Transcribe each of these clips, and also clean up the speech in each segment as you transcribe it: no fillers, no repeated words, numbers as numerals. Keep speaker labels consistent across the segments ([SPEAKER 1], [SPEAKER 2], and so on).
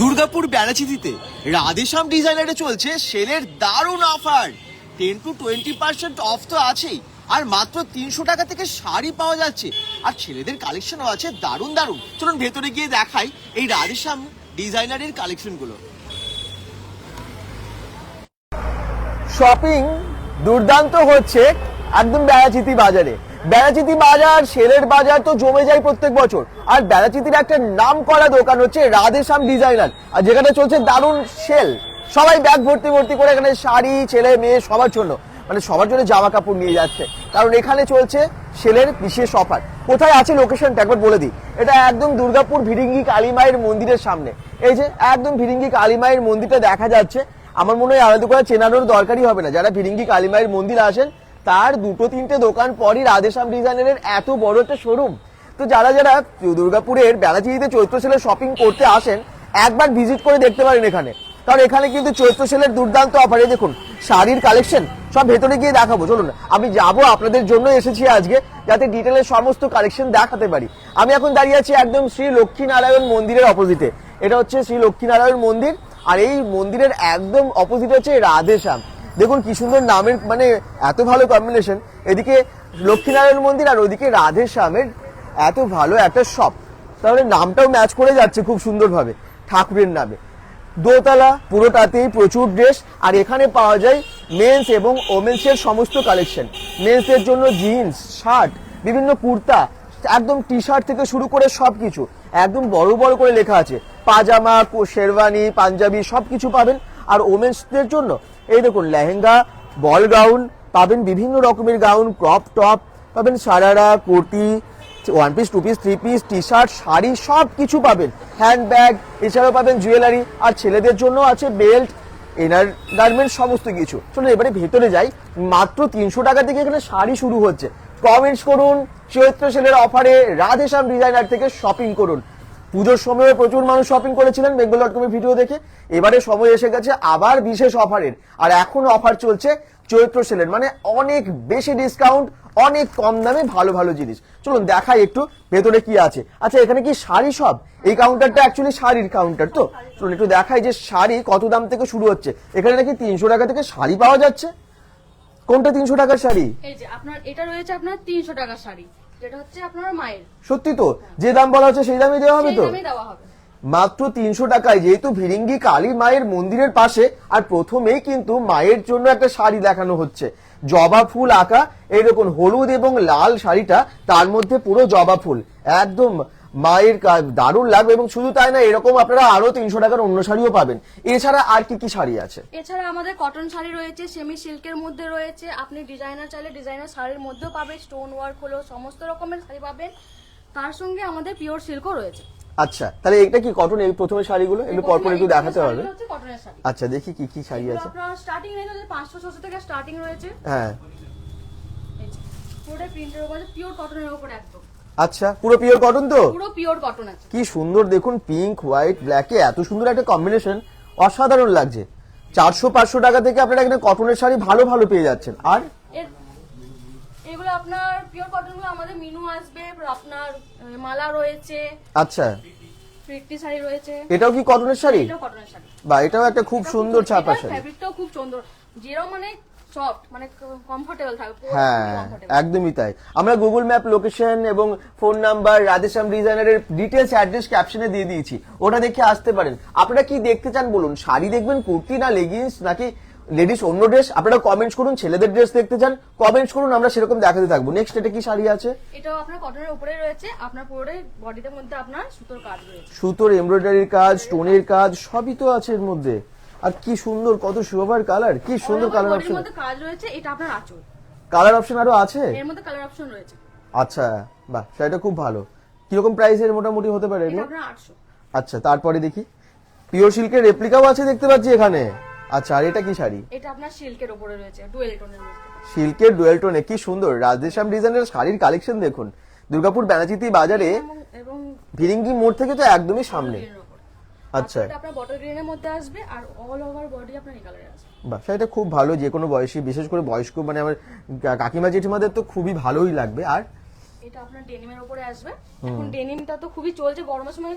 [SPEAKER 1] দুর্গাপুর ব্যারাচিতিতে রাধেশ্যাম ডিজাইনারে চলছে সেলের দারুণ অফার। 10 to 20% অফ তো আছেই, আর মাত্র 300 টাকা থেকে শাড়ি পাওয়া যাচ্ছে। আর ছেলেদের কালেকশনও আছে দারুণ দারুণ। চলুন ভেতরে গিয়ে দেখাই এই রাধেশ্যাম ডিজাইনারের কালেকশনগুলো। শপিং দুর্দান্ত হচ্ছে একদম ব্যারাচিতি বাজারে। ব্যারাচিতি বাজার সেলের বাজার তো জমে যায় প্রত্যেক বছর। আর ব্যারাচিতির একটা নাম করা দোকান হচ্ছে রাধেশ্যাম ডিজাইনার, আর যেখানে চলছে দারুণ সেল। সবাই ব্যাগ ভর্তি ভর্তি করে এখানে শাড়ি, ছেলে মেয়ে সবার জন্য, মানে সবার জন্য জামা কাপড় নিয়ে যাচ্ছে, কারণ এখানে চলছে সেলের বিশেষ অফার। কোথায় আছে লোকেশনটা একবার বলে দিই। এটা একদম দুর্গাপুর ভিরিঙ্গি কালী মায়ের মন্দিরের সামনে। এই যে একদম ভিরিঙ্গি কালী মায়ের মন্দিরটা দেখা যাচ্ছে। আমার মনে হয় আলাদা করে চেনানোর দরকারই হবে না। যারা ভিরিঙ্গি কালী মায়ের মন্দির আসেন তার 2-3টে দোকান পরই রাধেশ্যাম ডিজাইনারের এত বড় একটা শোরুম। তো যারা যারা দুর্গাপুরের ব্যারাচিতিতে চৈত্র সেলের শপিং করতে আসেন একবার ভিজিট করে দেখতে পারেন এখানে, কারণ এখানে কিন্তু চৈত্র সেলের দুর্দান্ত অফারে দেখুন শাড়ির কালেকশন সব ভেতরে গিয়ে দেখাবো। চলুন আমি যাবো, আপনাদের জন্য এসেছি আজকে যাতে ডিটেলের সমস্ত কালেকশন দেখাতে পারি। আমি এখন দাঁড়িয়ে আছি একদম শ্রী লক্ষ্মীনারায়ণ মন্দিরের অপোজিটে। এটা হচ্ছে শ্রী লক্ষ্মীনারায়ণ মন্দির, আর এই মন্দিরের একদম অপোজিটে হচ্ছে রাধেশ্যাম। দেখুন কি সুন্দর নামের, মানে এত ভালো কম্বিনেশন। এদিকে লক্ষ্মীনারায়ণ মন্দির আর ওইদিকে রাধেশ্যামের এত ভালো একটা শপ, তাহলে নামটাও ম্যাচ করে যাচ্ছে খুব সুন্দরভাবে ঠাকুরের নামে। দোতলা, পুরোটাতেই প্রচুর ড্রেস, আর এখানে পাওয়া যায় মেন্স এবং ওমেন্সের সমস্ত কালেকশন। মেন্সের জন্য জিন্স, শার্ট, বিভিন্ন কুর্তা, একদম টি শার্ট থেকে শুরু করে সবকিছু একদম বড় বড় করে লেখা আছে। পাজামা, শেরওয়ানি, পাঞ্জাবি সবকিছু পাবেন। আর ওমেন্সদের জন্য এই দেখুন লেহেঙ্গা, বল গাউন পাবেন, বিভিন্ন রকমের গাউন, ক্রপ টপ পাবেন, sharara, kurti, 1 piece, 2 piece, 3 piece, T shirt, sari সবকিছু পাবেন। হ্যান্ডব্যাগ, এছাড়াও পাবেন জুয়েলারি, আর ছেলেদের জন্য আছে বেল্ট, ইনার গার্মেন্টস সমস্ত কিছু। চলুন এবারে ভেতরে যাই। মাত্র 300 টাকা থেকে এখানে শাড়ি শুরু হচ্ছে। কমেন্টস করুন, চৈত্র সেলের অফারে রাধেশ্যাম ডিজাইনার থেকে শপিং করুন। পুজোর সময় প্রচুর মানুষ শপিং করেছিলেন bengal.com-এর ভিডিও দেখে। এবারে সময় এসে গেছে আবার বিশেষ অফারের, আর এখন অফার চলছে চৈত্র সেলের, মানে অনেক বেশি ডিসকাউন্ট, অনেক কম দামে ভালো ভালো জিনিস। চলুন দেখাই একটু ভেতরে কি আছে। আচ্ছা এখানে কি শাড়ি সব? এই কাউন্টারটা অ্যাকচুয়ালি শাড়ির কাউন্টার। তো চলুন একটু দেখাই যে শাড়ি কত দাম থেকে শুরু হচ্ছে। এখানে নাকি 300 টাকা থেকে শাড়ি পাওয়া যাচ্ছে। কোনটা 300 টাকার শাড়ি?
[SPEAKER 2] এই যে আপনার এটা রয়েছে আপনার 300 টাকার শাড়ি, যেটা হচ্ছে আপনার মায়ের।
[SPEAKER 1] সত্যি তো, যে দাম বলা হচ্ছে সেই দামই দেওয়া হবে তো?
[SPEAKER 2] সেই দামই দেওয়া হবে
[SPEAKER 1] মাত্র 300 টাকায়, যেহেতু ভিরিঙ্গি কালী মায়ের মন্দিরের পাশে। আর প্রথমেই কিন্তু মায়ের জন্য একটা শাড়ি দেখানো হচ্ছে, জবা ফুল আঁকা। এই দেখুন হলুদ এবং লাল শাড়িটা, তার মধ্যে পুরো জবা ফুল, একদম মায়ের দারুণ লাগবে। এবং শুধু তাই না, এরকম আপনারা আরো 300 টাকার অন্য শাড়িও পাবেন। এছাড়া আর কি কি শাড়ি আছে?
[SPEAKER 2] এছাড়া আমাদের কটন শাড়ি রয়েছে, সেমি সিল্কের মধ্যে রয়েছে। আপনি ডিজাইনার চাইলে ডিজাইনার শাড়ির মধ্যেও পাবেন, স্টোন ওয়ার্ক হলো সমস্ত রকমের শাড়ি পাবেন। তার সঙ্গে আমাদের পিওর সিল্কও রয়েছে।
[SPEAKER 1] আচ্ছা তাহলে এটা কি কটন? এই প্রথমে শাড়িগুলো একটু পরপর একটু দেখাতে হবে।
[SPEAKER 2] কটনের শাড়ি।
[SPEAKER 1] আচ্ছা দেখি কি কি শাড়ি আছে।
[SPEAKER 2] আপনার স্টার্টিং রেঞ্জ হচ্ছে 500-600 থেকে স্টার্টিং রয়েছে।
[SPEAKER 1] হ্যাঁ
[SPEAKER 2] এই যে পুরোটা প্রিন্টের উপরে, পিওর কটনের উপরে একদম।
[SPEAKER 1] আচ্ছা পুরো পিওর কটন তো?
[SPEAKER 2] পুরো পিওর কটন আছে।
[SPEAKER 1] কি সুন্দর দেখুন, পিঙ্ক হোয়াইট ব্ল্যাকে এত সুন্দর একটা কম্বিনেশন, অসাধারণ লাগছে। 400-500 টাকা থেকে আপনারা এখানে কটনের শাড়ি ভালো ভালো পেয়ে যাচ্ছেন। আর
[SPEAKER 2] এগুলো আপনার পিওর কটন গুলো আমাদের মিনু আসবে, আপনার মালা রয়েছে।
[SPEAKER 1] আচ্ছা
[SPEAKER 2] প্রিটি শাড়ি রয়েছে।
[SPEAKER 1] এটাও কি কটনের শাড়ি?
[SPEAKER 2] এটাও কটনের শাড়ি।
[SPEAKER 1] বা এটাও একটা খুব সুন্দর ছাপা শাড়ি।
[SPEAKER 2] ফ্যাব্রিকটাও খুব সুন্দর, যেরকম মানে সফট, মানে কমফোর্টেবল থাকবে।
[SPEAKER 1] হ্যাঁ একদমই তাই। আমরা গুগল ম্যাপ লোকেশন এবং ফোন নাম্বার রাধেশ্যাম ডিজাইনারের ডিটেলস অ্যাড্রেস ক্যাপশনে দিয়ে দিয়েছি, ওটা দেখে আসতে পারেন। আপনারা কি দেখতে চান বলুন? শাড়ি দেখবেন, কুর্তি না লেগিংস, নাকি লেডিস অন্য ড্রেস? আপনারা কমেন্টস করুন। ছেলেদের ড্রেস দেখতে চান কমেন্টস করুন, আমরা সেরকম দেখাতে থাকবো। নেক্সট এটা কি শাড়ি আছে?
[SPEAKER 2] এটাও আপনার কটনের উপরে রয়েছে। আপনার পুরোটাই বডিতে মধ্যে আপনার সুতোর কাজ রয়েছে,
[SPEAKER 1] সুতোর এমব্রয়ডারির কাজ, স্টোনের কাজ সবই তো আছে এর মধ্যে। আর কি সুন্দর, কত সুপার কালার, কি সুন্দর কালার অপশন।
[SPEAKER 2] এর মধ্যে কাজ রয়েছে। এটা আপনার আঁচল,
[SPEAKER 1] কালার অপশন আরো আছে
[SPEAKER 2] এর মধ্যে কালার অপশন রয়েছে।
[SPEAKER 1] আচ্ছা বাহ, সেটা খুব ভালো। কিরকম প্রাইসের মোটামুটি হতে পারে এগুলো?
[SPEAKER 2] এটা আপনার 800।
[SPEAKER 1] আচ্ছা তারপরে দেখি পিওর সিল্কের রেপ্লিকাও আছে দেখতে পাচ্ছি এখানে। আচ্ছা আর এটা কি শাড়ি?
[SPEAKER 2] এটা আপনার সিল্কের উপরে রয়েছে, ডুয়েল টোনের মধ্যে।
[SPEAKER 1] সিল্কের ডুয়েল টোনে, কি সুন্দর রাধেশ্যাম ডিজাইনের শাড়ির কালেকশন দেখুন। দুর্গাপুর ব্যানাচিতি বাজারে
[SPEAKER 2] এবং
[SPEAKER 1] ভিরিঙ্গি মোড় থেকে তো একদমই সামনে। আচ্ছা
[SPEAKER 2] এটা আপনার বটল গ্রিনের মধ্যে আসবে, আর অল ওভার বডি আপনার এই কালারে আসবে।
[SPEAKER 1] বাহ, সেটা খুব ভালো। যে কোনো বয়সী, বিশেষ করে বয়স্ক, মানে আমার কাকিমা জেঠিমাদের তো খুবই ভালোই লাগবে। আর
[SPEAKER 2] এটা আপনার ডেনিমের উপরে আসবে। এখন ডেনিমটা তো খুবই চলছে গরমের সময়,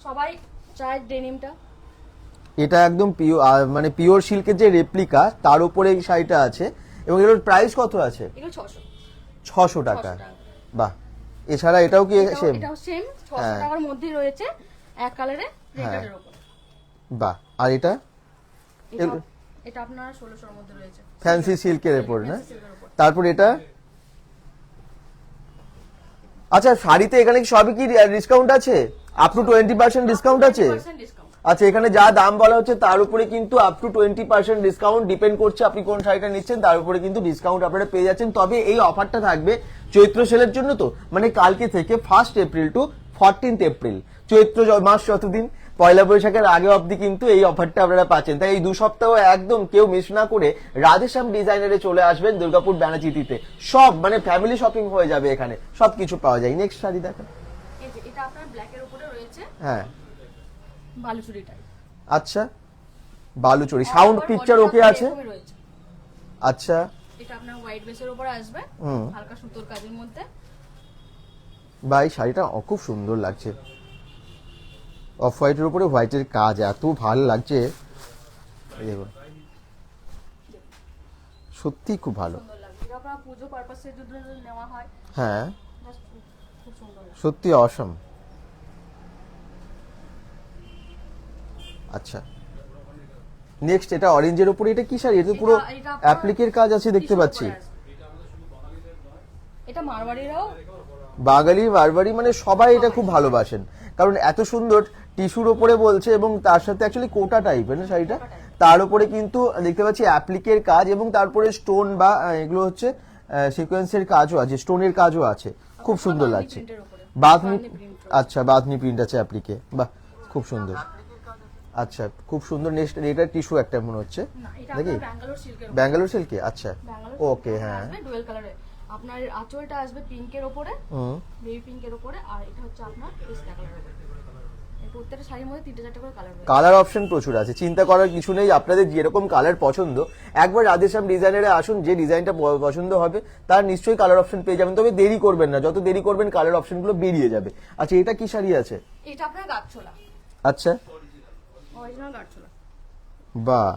[SPEAKER 2] সবাই চায় ডেনিমটা।
[SPEAKER 1] এটা একদম পিওর, মানে পিওর সিল্কের যে রেপ্লিকা তার উপরে এই শাড়িটা আছে, এবং এর প্রাইস কত আছে?
[SPEAKER 2] এগুলো 600
[SPEAKER 1] 600 টাকা।
[SPEAKER 2] 600 টাকা।
[SPEAKER 1] বাহ, এছাড়া এটাও কি সেম?
[SPEAKER 2] এটাও সেম 600
[SPEAKER 1] হ্যাঁ।
[SPEAKER 2] টাকার মধ্যেই রয়েছে, এক কালারে প্রিন্টের উপর।
[SPEAKER 1] বাহ, আর এটা
[SPEAKER 2] এটা আপনার 1600 এর মধ্যে রয়েছে,
[SPEAKER 1] ফ্যান্সি সিল্কের উপর না?
[SPEAKER 2] Fancy silk এর উপর।
[SPEAKER 1] তারপর এটা, আচ্ছা শাড়িতে এখানে কি সবই কি ডিসকাউন্ট আছে? আপ টু 20% ডিসকাউন্ট আছে?
[SPEAKER 2] 20% ডিসকাউন্ট।
[SPEAKER 1] আচ্ছা, এখানে যা দাম বলা হচ্ছে তার উপরে কিন্তু আপ টু 20% ডিসকাউন্ট, ডিপেন্ড করছে আপনি কোন শাড়িটা নিচ্ছেন তার উপরে কিন্তু ডিসকাউন্ট আপনারা পেয়ে যাচ্ছেন। তবে এই অফারটা থাকবে চৈত্র সেলের জন্য, তো মানে কালকে থেকে 1 এপ্রিল টু 14 এপ্রিল, চৈত্র মাস যতদিন, পয়লা বৈশাখের আগে অবধি কিন্তু এই অফারটা আপনারা পাচ্ছেন। তাই এই 2 সপ্তাহ একদম কেউ মিস না করে রাধেশ্যাম ডিজাইনারে চলে আসবেন দুর্গাপুর ব্যানাচিতিতে। সব মানে ফ্যামিলি শপিং হয়ে যাবে, এখানে সবকিছু পাওয়া যায়। নেক্সট শাড়ি দেখেন।
[SPEAKER 2] এই যে এটা আপনার ব্ল্যাক এর উপরে রয়েছে,
[SPEAKER 1] হ্যাঁ,
[SPEAKER 2] বালুচুরি টাইপ।
[SPEAKER 1] আচ্ছা, বালুচরি, সাউন্ড পিকচার ওকে আছে? আচ্ছা,
[SPEAKER 2] এটা আপনার হোয়াইট বেসের উপরে আসবে,
[SPEAKER 1] হুম।
[SPEAKER 2] হালকা সুতোর কাজের মধ্যে।
[SPEAKER 1] ভাই শাড়িটা খুব সুন্দর লাগছে, অফ হোয়াইটের উপরে হোয়াইটের কাজ এত ভালো লাগছে, এই দেখুন সত্যি খুব ভালো।
[SPEAKER 2] সুন্দর লাগছে, এটা আপনার পুজো পারপাসের জন্য নেওয়া হয়,
[SPEAKER 1] হ্যাঁ,
[SPEAKER 2] Just খুব সুন্দর লাগে।
[SPEAKER 1] সত্যি অসম। আচ্ছা, নেক্সট এটা অরেঞ্জের উপরে, এটা কি শাড়ি? এটা তো পুরো
[SPEAKER 2] এটা আপনার
[SPEAKER 1] অ্যাপ্লিকের কাজ আছে দেখতে
[SPEAKER 2] টিস্যুর
[SPEAKER 1] পাচ্ছি।
[SPEAKER 2] উপরে আসবে। এটা মারওয়াড়িরাও
[SPEAKER 1] বাঙালি বারবারি মানে সবাই এটা খুব ভালোবাসেন, কারণ এত সুন্দর টিস্যুর ওপরে বলছে, এবং তার সাথে অ্যাকচুয়ালি কোটা টাইপের না শাড়িটা, তার উপরে কিন্তু দেখতে পাচ্ছি অ্যাপ্লিকের কাজ, এবং তারপরে স্টোন বা এগুলো হচ্ছে সিকোয়েন্সের কাজও আছে, স্টোনের কাজও আছে, খুব সুন্দর লাগছে।
[SPEAKER 2] প্রিন্টের উপরে
[SPEAKER 1] বাঁধনি,
[SPEAKER 2] বাঁধনি print রয়েছে।
[SPEAKER 1] আচ্ছা বাঁধনি প্রিন্ট আছে অ্যাপ্লিকে, বাহ খুব সুন্দর। আচ্ছা, খুব সুন্দর। নেক্সট এটা টিস্যু একটা মনে হচ্ছে
[SPEAKER 2] না, এটা
[SPEAKER 1] নাকি?
[SPEAKER 2] আপনার ব্যাঙ্গালোর সিল্কের উপরে।
[SPEAKER 1] ব্যাঙ্গালোর সিল্কে, আচ্ছা
[SPEAKER 2] ব্যাঙ্গালোর
[SPEAKER 1] ওকে, হ্যাঁ।
[SPEAKER 2] আসবে ডুয়েল কালারে। আপনার আঁচলটা আসবে পিঙ্কের উপরে,
[SPEAKER 1] হুম,
[SPEAKER 2] বেবি পিঙ্কের উপরে, আর এটা হচ্ছে আপনার পিস্তা কালারের উপরে। এই প্রত্যেকটা শাড়ির মধ্যে 3-4টা করে কালার রয়েছে।
[SPEAKER 1] কালার অপশন প্রচুর আছে, চিন্তা করার কিছু নেই। আপনাদের যেরকম কালার পছন্দ, একবার রাধেশ্যাম ডিজাইনারে আসুন, যে ডিজাইনটা পছন্দ হবে তার নিশ্চয়ই কালার অপশন পেয়ে যাবেন। তবে দেরি করবেন না, যত দেরি করবেন কালার অপশনগুলো বেরিয়ে যাবে। আচ্ছা, এটা কি শাড়ি আছে?
[SPEAKER 2] এটা আপনার গাছছোলা,
[SPEAKER 1] আচ্ছা,
[SPEAKER 2] অরিজিনাল গাছছোলা।
[SPEAKER 1] বাহ,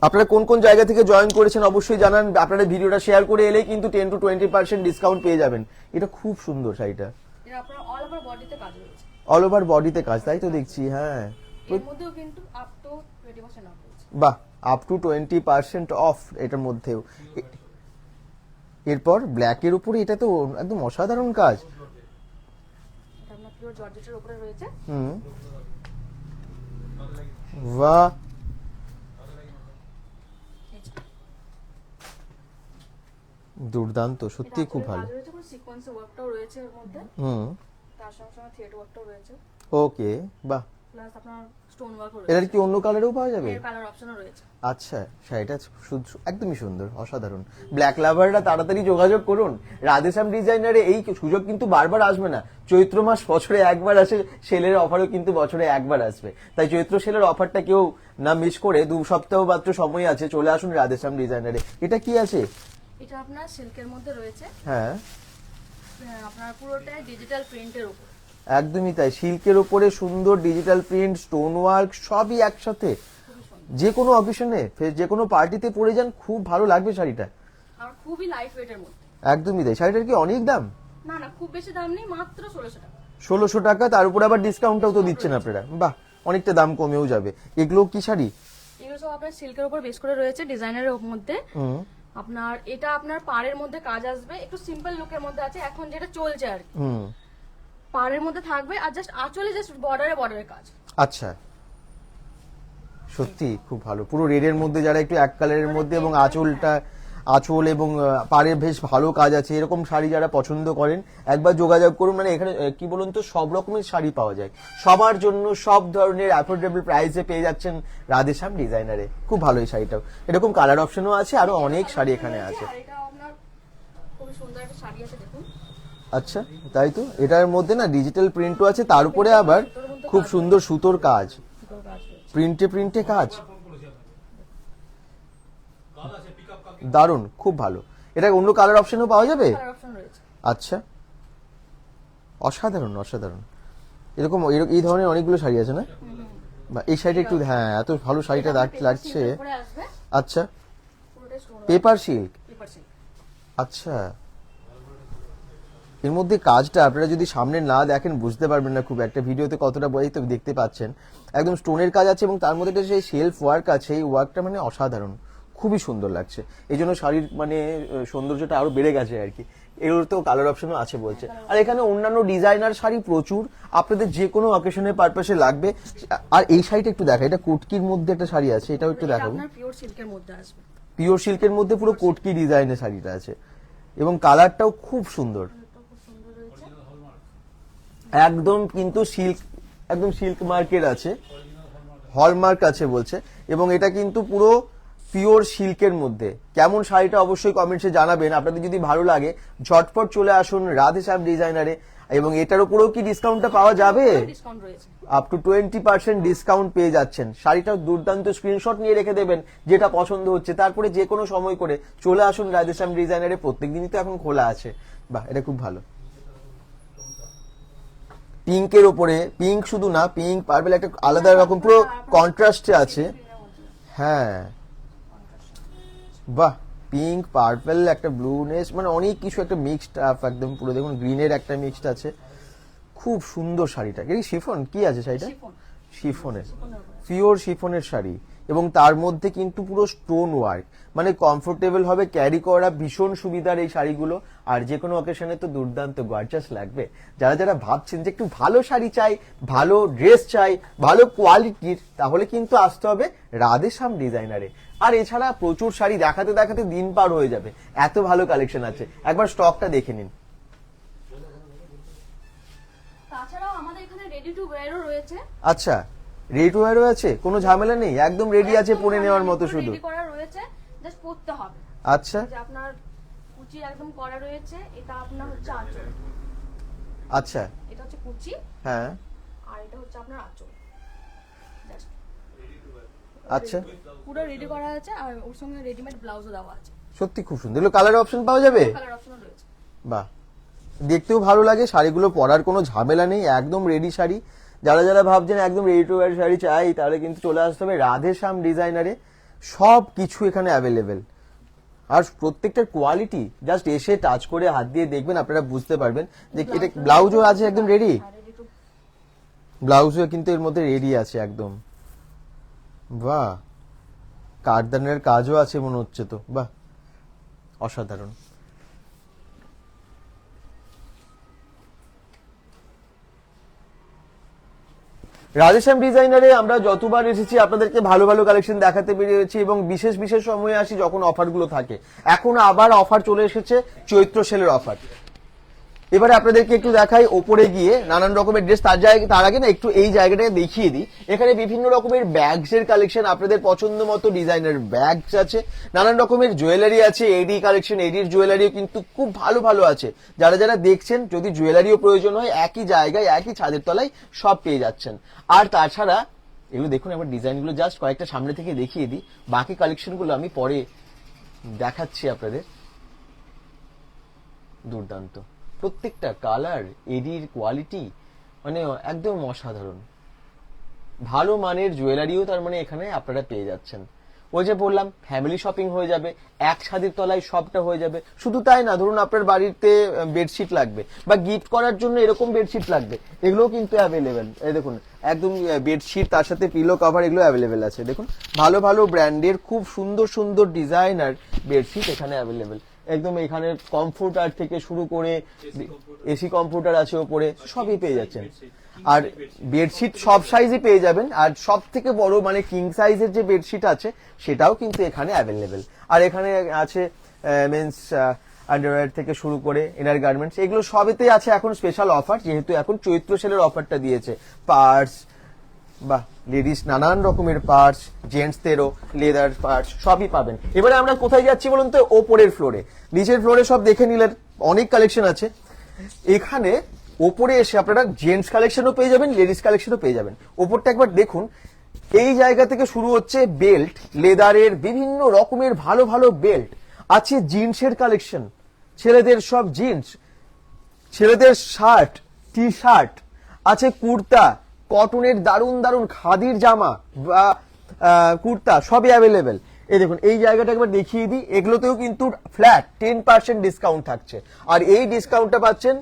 [SPEAKER 1] আপনারা কোন কোন জায়গা থেকে জয়েন করেছেন অবশ্যই জানান। আপনারা ভিডিওটা শেয়ার করে এলেই কিন্তু 10 to 20% ডিসকাউন্ট পেয়ে যাবেন। এটা খুব সুন্দর শাড়িটা,
[SPEAKER 2] এটা আপনার অল ওভার বডিতে কাজ রয়েছে,
[SPEAKER 1] অল ওভার বডিতে কাজ, তাই তো দেখছি। হ্যাঁ,
[SPEAKER 2] এর মধ্যেও কিন্তু আপ টু 20% অফ রয়েছে।
[SPEAKER 1] বাহ, আপ টু 20% অফ এটার মধ্যেও। এরপর ব্ল্যাকের উপরে এটা তো একদম অসাধারণ কাজ।
[SPEAKER 2] এটা আপনার পিওর জর্জেটের উপরে রয়েছে।
[SPEAKER 1] হুম, বাহ,
[SPEAKER 2] এই যে,
[SPEAKER 1] দুর্দান্ত,
[SPEAKER 2] এটা
[SPEAKER 1] সত্যি খুব
[SPEAKER 2] আঁচলের
[SPEAKER 1] ভালো।
[SPEAKER 2] কাজ রয়েছে, পুরো সিকোয়েন্সের ওয়ার্কটাও রয়েছে এর মধ্যে,
[SPEAKER 1] হুম,
[SPEAKER 2] তার সঙ্গে সঙ্গে থ্রেড ওয়ার্কটাও রয়েছে,
[SPEAKER 1] ওকে, বাহ।
[SPEAKER 2] প্লাস আপনার স্টোন ওয়ার্কও
[SPEAKER 1] এটার
[SPEAKER 2] রয়েছে।
[SPEAKER 1] কি অন্য কালারেও পাওয়া যাবে?
[SPEAKER 2] এর কালার অপশনও রয়েছে।
[SPEAKER 1] আচ্ছা, শাড়িটা একদমই সুন্দর, অসাধারণ। ব্ল্যাক লাভাররা তাড়াতাড়ি যোগাযোগ করুন। রাধেশ্যাম ডিজাইনারে এই সুযোগ কিন্তু বারবার আসবে না, চৈত্র মাস বছরে একবার আসে, সেলের অফারও কিন্তু বছরে একবার আসবে। তাই চৈত্র সেলের অফারটা কেউ না মিস করে, 2 সপ্তাহ মাত্র সময় আছে, চলে আসুন রাধেশ্যাম ডিজাইনারে। এটা কি আছে?
[SPEAKER 2] এটা আপনার সিল্কের মধ্যে রয়েছে,
[SPEAKER 1] হ্যাঁ,
[SPEAKER 2] আপনার পুরোটাই ডিজিটাল প্রিন্টের উপর।
[SPEAKER 1] একদমই তাই, সিল্কের উপরে সুন্দর ডিজিটাল প্রিন্ট, স্টোন ওয়ার্ক সবই একসাথে। যে কোনো অকেশনে, যে কোনো পার্টিতে পরে যান, খুব ভালো লাগবে শাড়িটা।
[SPEAKER 2] আর খুবই লাইট ওয়েটের মধ্যে।
[SPEAKER 1] একদমই তাই। শাড়িটার কি অনেক দাম?
[SPEAKER 2] না না, খুব বেশি দাম নেই, মাত্র 1600 টাকা।
[SPEAKER 1] 1600 টাকা, তার উপর আবার ডিসকাউন্টটাও তো দিচ্ছেন আপনারা, বাহ, অনেকটা দাম কমেও যাবে। এগুলো কি শাড়ি?
[SPEAKER 2] এগুলো সব আপনার সিল্কের উপর বেস করে রয়েছে, ডিজাইনারের মধ্যে।
[SPEAKER 1] হুম,
[SPEAKER 2] আপনার এটা আপনার পাড়ের মধ্যে কাজ আসবে, একটু সিম্পল লুকের মধ্যে আছে এখন যেটা চলছে আর কি।
[SPEAKER 1] হুম,
[SPEAKER 2] পাড়ের মধ্যে থাকবে, আর জাস্ট আঁচলে জাস্ট বর্ডারে কাজ।
[SPEAKER 1] আচ্ছা, সত্যি খুব ভালো। পুরো রেডের মধ্যে যারা একটু এক কালারের মধ্যে, এবং আঁচল এবং পাড়ে বেশ ভালো কাজ আছে, এরকম শাড়ি যারা পছন্দ করেন একবার যোগাযোগ করুন। মানে এখানে কি বলুন তো, সব রকমের শাড়ি পাওয়া যায়, সবার জন্য সব ধরনের অ্যাফোর্ডেবল প্রাইসে পেয়ে যাচ্ছেন রাধেশ্যাম ডিজাইনারে। খুব ভালো এই শাড়িটাও, এরকম কালার অপশনও আছে, আরো অনেক শাড়ি এখানে আছে।
[SPEAKER 2] আর এটা আপনার খুব সুন্দর একটা শাড়ি আছে, দেখুন।
[SPEAKER 1] আচ্ছা, তাই তো, এটার মধ্যে না ডিজিটাল প্রিন্টও আছে, তার উপরে আবার খুব সুন্দর সুতোর কাজ,
[SPEAKER 2] সুন্দর কাজ রয়েছে।
[SPEAKER 1] প্রিন্টে কাজ, দারুণ, খুব ভালো। এটা অন্য কালার অপশনও পাওয়া যাবে?
[SPEAKER 2] কালার অপশন রয়েছে।
[SPEAKER 1] আচ্ছা, অসাধারণ অসাধারণ। এরকম এই ধরনের অনেকগুলো শাড়ি আছে না? বা এই সাইডে একটু, হ্যাঁ এত ভালো শাড়িটা লাগছে।
[SPEAKER 2] উপরে আসবে
[SPEAKER 1] আচ্ছা,
[SPEAKER 2] পুরোটা stone
[SPEAKER 1] paper silk.
[SPEAKER 2] Paper silk.
[SPEAKER 1] আচ্ছা, এর মধ্যে কাজটা আপনারা যদি সামনে না দেখেন বুঝতে পারবেন না খুব একটা, ভিডিওতে কতটা বই তো দেখতে পাচ্ছেন, একদম স্টোনের কাজ আছে এবং তার মধ্যে একটা সেই সেলফ ওয়ার্ক আছে, এই ওয়ার্কটা মানে অসাধারণ, খুবই সুন্দর লাগছে। এই জন্য শাড়ির মানে সৌন্দর্যটা আরো বেড়ে গেছে আর কি। এগুলোর তো কালার অপশনও আছে বলছে। আর এখানে অন্যান্য ডিজাইনার শাড়ি প্রচুর, আপনাদের যে কোনো অকেশনের পারপাসে লাগবে। আর এই শাড়িটা একটু দেখা, এটা কোটকির মধ্যে একটা শাড়ি আছে, এটাও একটু
[SPEAKER 2] এটা
[SPEAKER 1] দেখাবো।
[SPEAKER 2] আপনার পিওর সিল্কের মধ্যে আসবে।
[SPEAKER 1] পিওর সিল্কের মধ্যে পুরো কোটকি ডিজাইনের শাড়িটা আছে এবং কালারটাও খুব সুন্দর,
[SPEAKER 2] এটা খুব সুন্দর রয়েছে।
[SPEAKER 1] একদম কিন্তু সিল্ক, একদম সিল্ক মার্কের আছে, হলমার্ক আছে বলছে, এবং এটা কিন্তু পুরো পিওর সিল্কের মধ্যে। কেমন শাড়িটা অবশ্যই কমেন্টসে জানাবেন। আপনাদের যদি ভালো লাগে ঝটপট চলে আসুন রাধেশ্যাম ডিজাইনারে। এবং এটার উপরেও কি ডিসকাউন্টটা পাওয়া যাবে?
[SPEAKER 2] ডিসকাউন্ট রয়েছে,
[SPEAKER 1] আপ টু 20% ডিসকাউন্ট পেয়ে যাচ্ছেন। শাড়িটাও দুর্দান্ত, স্ক্রিনশট নিয়ে রেখে দেবেন যেটা পছন্দ হচ্ছে, তারপরে যে কোনো সময় করে চলে আসুন রাধেশ্যাম ডিজাইনারে। প্রত্যেকদিনই তো এখন খোলা আছে। বাহ, এটা খুব ভালো। পিঙ্কের ওপরে, পিঙ্ক শুধু না, পিঙ্ক পার্পল একটা আলাদা রকম পুরো কন্ট্রাস্টে আছে। হ্যাঁ বাহ, পিঙ্ক পার্পল একটা ব্লুনেস, মানে অনেক কিছু একটা মিক্সড আপ একদম পুরো। দেখুন গ্রিনের একটা মিক্সড আছে, খুব সুন্দর শাড়িটা। এই শিফন কি আছে শাড়িটা?
[SPEAKER 2] শিফন।
[SPEAKER 1] শিফনের, পিওর শিফনের শাড়ি এবং তার মধ্যে কিন্তু পুরো স্টোন ওয়ার্ক, মানে কমফোর্টেবল হবে, ক্যারি করা ভীষণ সুবিধার এই শাড়িগুলো। আর যে কোনো অকেশনে তো দুর্দান্ত গর্জাস লাগবে। যারা যারা ভাবছেন যে একটু ভালো শাড়ি চাই, ভালো ড্রেস চাই, ভালো কোয়ালিটির, তাহলে কিন্তু আসতে হবে রাধেশ্যাম ডিজাইনারে। আর এছাড়া প্রচুর শাড়ি দেখাতে দেখাতে দিন পার হয়ে যাবে, এত ভালো কালেকশন আছে। একবার স্টকটা দেখে নিন।
[SPEAKER 2] তাছাড়াও আমাদের এখানে রেডি টু ওয়্যারও রয়েছে।
[SPEAKER 1] আচ্ছা, রেডি টু ওয়্যারও আছে, কোনো ঝামেলা নেই, একদম রেডি আছে পরে নেওয়ার মতো শুধু।
[SPEAKER 2] রেডি করা রয়েছে, জাস্ট পরতে হবে।
[SPEAKER 1] আচ্ছা
[SPEAKER 2] যে আপনার কুচি একদম করা রয়েছে, এটা আপনার হচ্ছে আঁচল।
[SPEAKER 1] আচ্ছা,
[SPEAKER 2] এটা হচ্ছে কুচি,
[SPEAKER 1] হ্যাঁ
[SPEAKER 2] আর এটা হচ্ছে আপনার আঁচল। জাস্ট
[SPEAKER 1] আচ্ছা,
[SPEAKER 2] পুরো রেডি করা আছে, আর ওর সঙ্গে রেডিমেড ব্লাউজও দেওয়া আছে।
[SPEAKER 1] সত্যি খুব সুন্দর। এগুলো কালার অপশন পাওয়া যাবে?
[SPEAKER 2] কালার অপশনও রয়েছে।
[SPEAKER 1] বাহ, দেখতেও ভালো লাগে, শাড়িগুলো পরার কোনো ঝামেলা নেই, একদম রেডি শাড়ি। যারা যারা ভাবছেন একদম রেডি টু ওয়্যার শাড়ি চাই, তাহলে কিন্তু চলে আসতে হবে রাধেশ্যাম ডিজাইনারে। সব কিছু এখানে অ্যাভেলেবেল, আর প্রত্যেকটার কোয়ালিটি জাস্ট এসে টাচ করে হাত দিয়ে দেখবেন, আপনারা বুঝতে পারবেন যে এটা ব্লাউজও আছে একদম রেডি।
[SPEAKER 2] রেডি টু
[SPEAKER 1] ব্লাউজও কিন্তু এর মধ্যে রেডি আছে একদম। বাহ, কাঠদানের কাজও আছে মনে হচ্ছে তো, বাহ অসাধারণ। রাধেশ্যাম ডিজাইনারে আমরা যতবার এসেছি আপনাদেরকে ভালো ভালো কালেকশন দেখাতে পেরেছি, এবং বিশেষ বিশেষ সময়ে আসি যখন অফারগুলো থাকে। এখন আবার অফার চলে এসেছে, চৈত্র সেলের অফার। এবারে আপনাদেরকে একটু দেখাই ওপরে গিয়ে নানান রকমের ড্রেস। তার আগে না একটু এই জায়গাটাকে দেখিয়ে দিই। এখানে বিভিন্ন রকমের ব্যাগস এর কালেকশন, আপনাদের পছন্দ মতো ডিজাইনের ব্যাগস আছে, নানান রকমের জুয়েলারি আছে, এডি কালেকশন, এডির জুয়েলারিও কিন্তু খুব ভালো ভালো আছে। যারা যারা দেখছেন, যদি জুয়েলারিও প্রয়োজন হয়, একই জায়গায় একই ছাদের তলায় সব পেয়ে যাচ্ছেন। আর তাছাড়া এগুলো দেখুন, একবার ডিজাইনগুলো জাস্ট কয়েকটা সামনে থেকে দেখিয়ে দিই, বাকি কালেকশনগুলো আমি পরে দেখাচ্ছি আপনাদের। দুর্দান্ত, প্রত্যেকটা কালার, এডির কোয়ালিটি মানে একদম অসাধারণ। ভালো মানের জুয়েলারিও তার মানে এখানে আপনারা পেয়ে যাচ্ছেন। ওই যে বললাম, ফ্যামিলি শপিং হয়ে যাবে, এক ছাদের তলায় সবটা হয়ে যাবে। শুধু তাই না, ধরুন আপনার বাড়িতে বেডশিট লাগবে বা গিফট করার জন্য এরকম বেডশিট লাগবে, এগুলোও কিন্তু অ্যাভেলেবেল। এই দেখুন, একদম বেডশিট তার সাথে পিলো কভার, এগুলো অ্যাভেলেবেল আছে। দেখুন, ভালো ভালো ব্র্যান্ডের খুব সুন্দর সুন্দর ডিজাইনার বেডশিট এখানে অ্যাভেলেবেল। একদম এখানে কমফোর্টার থেকে শুরু করে এসি কমফোর্টার আছে ওপরে, সবই পেয়ে যাচ্ছেন। আর বেডশিট সব সাইজই পেয়ে যাবেন, আর সব থেকে বড় মানে কিং সাইজের যে বেডশিট আছে সেটাও কিন্তু এখানে অ্যাভেলেবেল। আর এখানে আছে মেন্স আন্ডারওয়্যার থেকে শুরু করে ইনার গার্মেন্টস, এগুলো সবেতে আছে এখন স্পেশাল অফার, যেহেতু এখন চৈত্র সেলের অফারটা দিয়েছে। পার্স বা লেডিস নানান রকমের পার্টস, জেন্টসদেরও লেদার পার্টস সবই পাবেন। এবারে আমরা কোথায় যাচ্ছি বলুন তো? ওপরের ফ্লোরে। নিচের ফ্লোরে সব দেখে নিলেন, অনেক কালেকশন আছে। এখানে ওপরে এসে আপনারা জেন্টস কালেকশনও পেয়ে যাবেন, লেডিস কালেকশনও পেয়ে যাবেন। ওপরটা একবার দেখুন, এই জায়গা থেকে শুরু হচ্ছে বেল্ট, লেদারের বিভিন্ন রকমের ভালো ভালো বেল্ট আছে, জিন্সের কালেকশন, ছেলেদের সব জিন্স, ছেলেদের শার্ট, টি শার্ট আছে, কুর্তা, কটনের দারুন দারুন খাদির জামা বা কুর্তা সবই অ্যাভেলেবেল। এই দেখুন এই জায়গাটা একবার দেখিয়ে দিই, এগুলোতেও কিন্তু ফ্ল্যাট 10% ডিসকাউন্ট থাকছে। আর এই ডিসকাউন্টটা পাচ্ছেন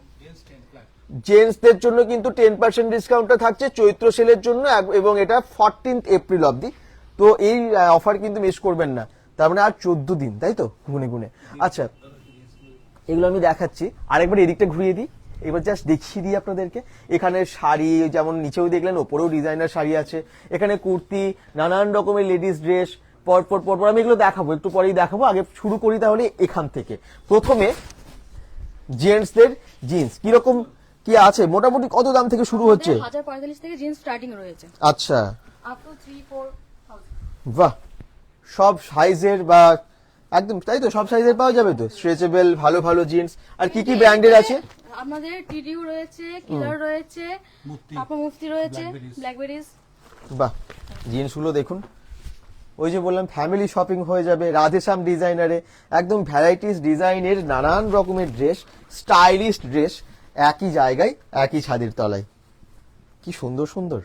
[SPEAKER 1] জেন্টসদের জন্য কিন্তু 10% ডিসকাউন্টটা থাকছে চৈত্র সেলের জন্য, এবং এটা 14 এপ্রিল অবধি। তো এই অফার কিন্তু মিস করবেন না। তার মানে আর 14 দিন, তাই তো গুনে গুনে। আচ্ছা এগুলো আমি দেখাচ্ছি, আরেকবার এদিকটা ঘুরিয়ে দিই, এবার জাস্ট দেখিয়ে দিই আপনাদেরকে। এখানে শাড়ি যেমন নিচেও দেখলেন, ওপরেও ডিজাইনার শাড়ি আছে, এখানে কুর্তি, নানান রকমের লেডিস ড্রেস, পরপর আমি এগুলো দেখাবো, একটু পরেই দেখাবো। আগে শুরু করি তাহলে এখান থেকে। প্রথমে জেন্টসদের জিন্স কিরকম কি আছে, মোটামুটি কত দাম থেকে শুরু হচ্ছে?
[SPEAKER 2] 1045 থেকে জিন্স স্টার্টিং রয়েছে,
[SPEAKER 1] আচ্ছা
[SPEAKER 2] আপ টু 3-4,000।
[SPEAKER 1] বাহ, সব সাইজের বা একদম তাই তো, সব সাইজের পাওয়া যাবে তো, স্ট্রেচেবল ভালো ভালো জিন্স। আর কি কি ব্র্যান্ডের আছে?
[SPEAKER 2] আমাদের টিডিউ রয়েছে, কিলার রয়েছে, তারপর মুফতি রয়েছে, ব্ল্যাকবেরিজ।
[SPEAKER 1] বাহ, জিন্সগুলো দেখুন, ওই যে বললাম ফ্যামিলি শপিং হয়ে যাবে রাধেশ্যাম ডিজাইনারে। একদম ভ্যারাইটিস ডিজাইনের নানান রকমের ড্রেস, স্টাইলিশ ড্রেস একই জায়গায় একই ছাদের তলায়। কি সুন্দর সুন্দর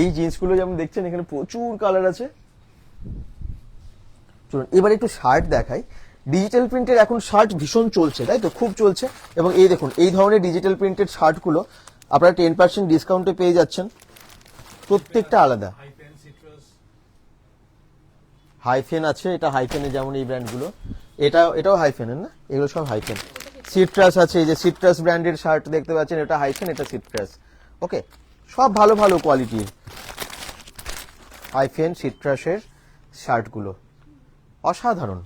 [SPEAKER 1] এই জিন্সগুলো, যেমন দেখছেন এখানে প্রচুর কালার আছে। চলুন এবার একটু শার্ট দেখাই। ডিজিটাল প্রিন্টের এখন শার্ট ভীষণ চলছে, তাই তো, খুব চলছে। এবং এই দেখুন এই ধরনের ডিজিটাল প্রিন্টেড শার্টগুলো আপনারা 10% ডিসকাউন্টে পেয়ে যাচ্ছেন, প্রত্যেকটা আলাদা। হাইফেন আছে, এটা হাইফেনের, যেমন এই ব্র্যান্ডগুলো, এটাও হাইফেনের না, এগুলো সব হাইফেন। সিট্রাস আছে, এই যে সিট্রাস ব্র্যান্ডের শার্ট দেখতে পাচ্ছেন, এটা হাইফেন, এটা সিট্রাস। ওকে, সব ভালো ভালো কোয়ালিটির হাইফেন সিট্রাসের শার্টগুলো অসাধারণ।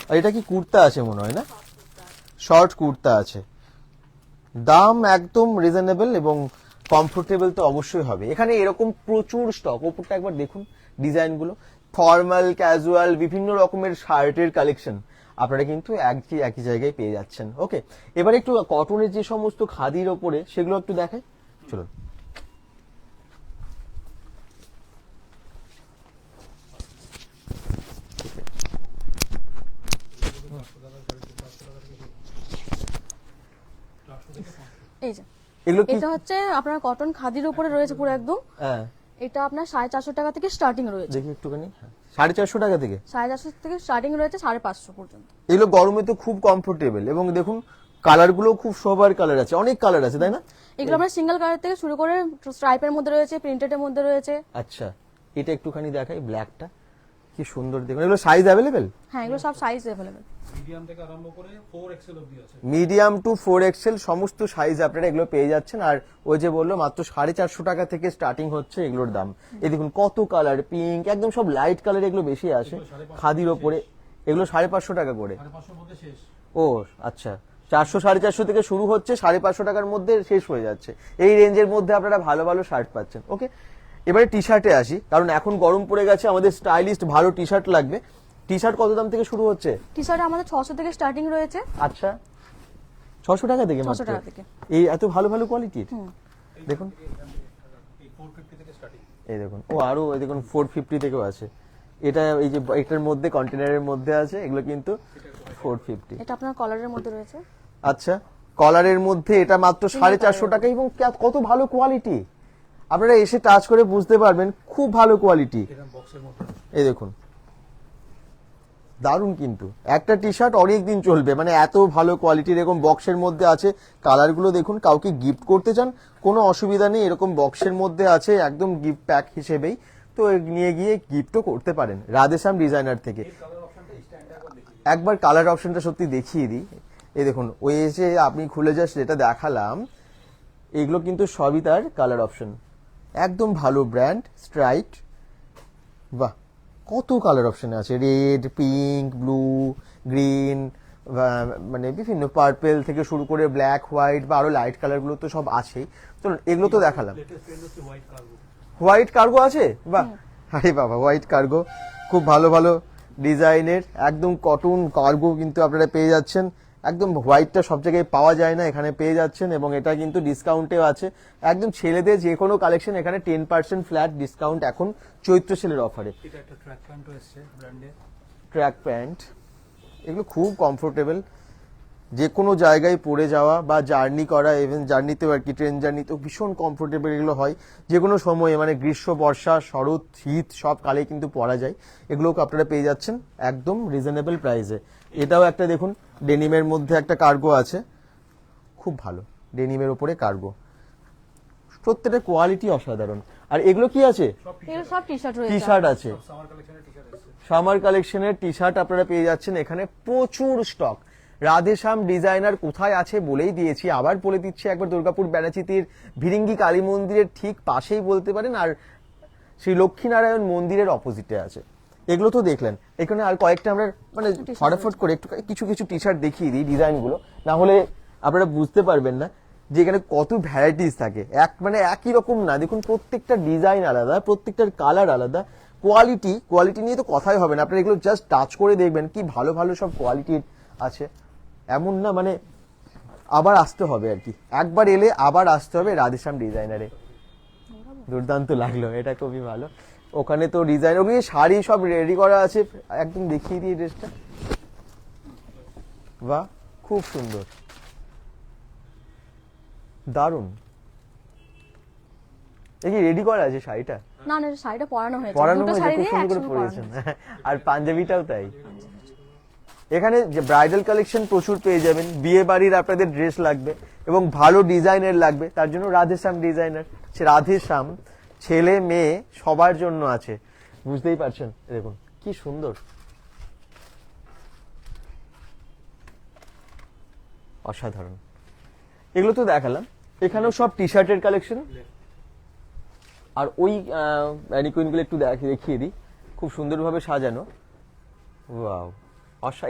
[SPEAKER 1] আর এটা কি কুর্তা আছে মনে হয় না, শর্ট কুর্তা আছে। দাম একদম রিজনেবল এবং কমফোর্টেবল তো অবশ্যই হবে। এখানে এরকম প্রচুর স্টক, ওপরটা একবার দেখুন ডিজাইনগুলো, ফর্মাল ক্যাজুয়াল বিভিন্ন রকমের শার্টের কালেকশন আপনারা কিন্তু একই জায়গায় পেয়ে যাচ্ছেন। ওকে, এবার একটু কটনের যে সমস্ত খাদির ওপরে সেগুলো একটু দেখাই, চলুন।
[SPEAKER 2] এই যে
[SPEAKER 1] এগুলো কি?
[SPEAKER 2] এটা হচ্ছে আপনার কটন খাদির উপরে রয়েছে পুরো একদম।
[SPEAKER 1] হ্যাঁ,
[SPEAKER 2] এটা আপনার 450 টাকা থেকে স্টার্টিং রয়েছে।
[SPEAKER 1] দেখি একটুখানি। 450 টাকা থেকে
[SPEAKER 2] 450 থেকে স্টার্টিং রয়েছে 550 পর্যন্ত।
[SPEAKER 1] এগুলো গরমে তো খুব কমফোর্টেবল, এবং দেখুন কালারগুলো খুব সোবার কালার আছে, অনেক কালার আছে, তাই না?
[SPEAKER 2] এগুলো আপনার সিঙ্গেল কালার থেকে শুরু করে স্ট্রাইপের মধ্যে রয়েছে, প্রিন্টেডের মধ্যে রয়েছে।
[SPEAKER 1] আচ্ছা, এটা একটুখানি দেখাই, ব্ল্যাকটা কি সুন্দর দেখুন। এগুলো সাইজ অ্যাভেলেবেল?
[SPEAKER 2] হ্যাঁ, এগুলো সব সাইজ अवेलेबल।
[SPEAKER 3] মিডিয়াম থেকে আরম্ভ করে 4XL অবধি আছে।
[SPEAKER 1] মিডিয়াম টু 4XL সমস্ত সাইজ আপনারা এগুলো পেয়ে যাচ্ছেন। আর ওই যে বললো মাত্র 450 টাকা থেকে স্টার্টিং হচ্ছে এগুলোর দাম। এই দেখুন কত কালার, পিঙ্ক, একদম সব লাইট কালার, এগুলো বেশি আসে খাদির ওপরে। এগুলো 550 টাকা করে।
[SPEAKER 3] 550 মধ্যে শেষ।
[SPEAKER 1] ও আচ্ছা, 400 450 থেকে শুরু হচ্ছে, 550 টাকার মধ্যে শেষ হয়ে যাচ্ছে। এই রেঞ্জের মধ্যে আপনারা ভালো ভালো শার্ট পাচ্ছেন। ওকে, এবারে টি শার্টে আসি, কারণ এখন গরম পড়ে গেছে, আমাদের স্টাইলিস্ট ভালো টি শার্ট লাগবে। টি শার্ট কত দাম থেকে শুরু হচ্ছে?
[SPEAKER 2] টি শার্ট আমাদের 600 থেকে স্টার্টিং রয়েছে।
[SPEAKER 1] আচ্ছা, 600 টাকা থেকে?
[SPEAKER 2] 600 টাকা থেকে।
[SPEAKER 1] এই এত ভালো ভালো কোয়ালিটির দেখুন,
[SPEAKER 3] এই 450 থেকে স্টার্টিং।
[SPEAKER 1] এই দেখুন, ও আরো এই দেখুন 450 থেকেও আছে। এটা এই যে এটার মধ্যে কন্টেনারের মধ্যে আছে, এগুলো কিন্তু 450।
[SPEAKER 2] এটা আপনার কলারের মধ্যে রয়েছে।
[SPEAKER 1] আচ্ছা, কলারের মধ্যে এটা মাত্র 450 টাকা, এবং কত ভালো কোয়ালিটি, আপনারা এসে টাচ করে বুঝতে পারবেন, খুব ভালো কোয়ালিটি।
[SPEAKER 3] এরকম বক্সের মধ্যে।
[SPEAKER 1] এই দেখুন দারুন, কিন্তু একটা টি শার্ট অনেক দিন চলবে, মানে এত ভালো কোয়ালিটির। এরকম বক্সের মধ্যে আছে, কালারগুলো দেখুন, কাউকে গিফট করতে চান কোনো অসুবিধা নেই, এরকম বক্সের মধ্যে আছে একদম গিফট প্যাক হিসেবেই, তো নিয়ে গিয়ে গিফটও করতে পারেন রাধেশ্যাম ডিজাইনার থেকে। একবার কালার অপশনটা সত্যি দেখিয়ে দিই। এই দেখুন, ওই এসে আপনি খুলে জাস্ট যেটা দেখালাম, এগুলো কিন্তু সবই তার কালার অপশন, একদম ভালো ব্র্যান্ড স্ট্রাইট। বাহ, কত কালার অপশন আছে, রেড, পিঙ্ক, ব্লু, গ্রিন, মানে বিভিন্ন পার্পেল থেকে শুরু করে ব্ল্যাক, হোয়াইট বা আরো লাইট কালারগুলো তো সব আছেই। চলুন এগুলো তো দেখালাম।
[SPEAKER 3] লেটেস্ট ট্রেন্ড হচ্ছে হোয়াইট কার্গো।
[SPEAKER 1] হোয়াইট কার্গো আছে? বাহ, আরে বাবা, হোয়াইট কার্গো খুব ভালো ভালো ডিজাইনের একদম কটন কার্গো কিন্তু আপনারা পেয়ে যাচ্ছেন। একদম হোয়াইটটা সব জায়গায় পাওয়া যায় না, এখানে পেয়ে যাচ্ছেন, এবং এটা কিন্তু ডিসকাউন্টেও আছে। একদম ছেলেদের যে কোনো কালেকশন এখানে 10% ফ্ল্যাট ডিসকাউন্ট এখন চৈত্র সেলের অফারে।
[SPEAKER 3] এটা একটা ট্র্যাক প্যান্টও এসেছে ব্র্যান্ডে।
[SPEAKER 1] ট্র্যাক প্যান্ট, এগুলো খুব কমফোর্টেবল, যে কোনো জায়গায় পরে যাওয়া বা জার্নি করা, ইভেন জার্নিতেও আর কি, ট্রেন জার্নিতেও ভীষণ কমফোর্টেবল এগুলো হয়। যে কোনো সময়ে মানে গ্রীষ্ম, বর্ষা, শরৎ, শীত সব কালে কিন্তু পরা যায়। এগুলোকে আপনারা পেয়ে যাচ্ছেন একদম রিজনেবল প্রাইসে। এটাও একটা দেখুন, ডেনিমের মধ্যে একটা কার্গো আছে, খুব ভালো, ডেনিমের ওপরে কার্গো, প্রত্যেকটা কোয়ালিটি অসাধারণ। আর এগুলো কি আছে?
[SPEAKER 2] এগুলো সব টি শার্ট
[SPEAKER 1] টি
[SPEAKER 2] রয়েছে।
[SPEAKER 1] শার্ট আছে,
[SPEAKER 3] সামার কালেকশনের টি শার্ট এসেছে।
[SPEAKER 1] সামার কালেকশনের টি শার্ট আপনারা পেয়ে যাচ্ছেন এখানে, প্রচুর স্টক। রাধেশ্যাম ডিজাইনার কোথায় আছে বলেই দিয়েছি, আবার বলে দিচ্ছি একবার, দুর্গাপুর ব্যানাচিতির ভিরিঙ্গি কালী মন্দিরের ঠিক পাশেই বলতে পারেন, আর শ্রী লক্ষ্মীনারায়ণ মন্দিরের অপোজিটে আছে। এগুলো তো দেখলেন, এখানে আর কয়েকটা আমরা মানে ফটাফট করে একটু কিছু কিছু টি শার্ট দেখিয়ে দিই ডিজাইনগুলো, না হলে আপনারা বুঝতে পারবেন না যে এখানে কত ভ্যারাইটিস থাকে। মানে একই রকম না, দেখুন প্রত্যেকটা ডিজাইন আলাদা, প্রত্যেকটার কালার আলাদা, কোয়ালিটি নিয়ে তো কথাই হবে না। আপনারা এগুলো জাস্ট টাচ করে দেখবেন কি ভালো ভালো সব কোয়ালিটির আছে। এমন না মানে আবার আসতে হবে আর কি, একবার এলে আবার আসতে হবে রাধেশ্যাম ডিজাইনারে। দুর্দান্ত লাগলো, এটা খুবই ভালো। ওখানে তো ডিজাইন, ওখানে শাড়ি সব রেডি করা আছে, একদম দেখিয়ে দিই ড্রেসটা। বাহ, খুব সুন্দর, দারুণ। এই কি রেডি করা আছে শাড়িটা?
[SPEAKER 2] না না, শাড়িটা পরানো হয়েছে,
[SPEAKER 1] পরানো
[SPEAKER 2] দুটো
[SPEAKER 1] হয়েছে,
[SPEAKER 2] শাড়ি
[SPEAKER 1] খুব
[SPEAKER 2] দিয়ে
[SPEAKER 1] সুন্দর করে
[SPEAKER 2] একসঙ্গে
[SPEAKER 1] পরিয়েছেন।
[SPEAKER 2] পরানো।
[SPEAKER 1] আর পাঞ্জাবিটাও তাই। এখানে যে ব্রাইডাল কালেকশন প্রচুর পেয়ে যাবেন, বিয়ে বাড়ির আপনাদের ড্রেস লাগবে এবং ভালো ডিজাইনের লাগবে, তার জন্য রাধেশ্যাম ডিজাইনার। রাধেশ্যাম ছেলে মেয়ে সবার জন্য আছে, বুঝতেই পারছেন। দেখুন কি সুন্দর, অসাধারণ। এগুলো তো দেখালাম, এখানেও সব টি শার্টের কালেকশন। আর ওই ম্যানিকুইনগুলো একটু দেখিয়ে দিই, খুব সুন্দরভাবে সাজানো। ওয়াও,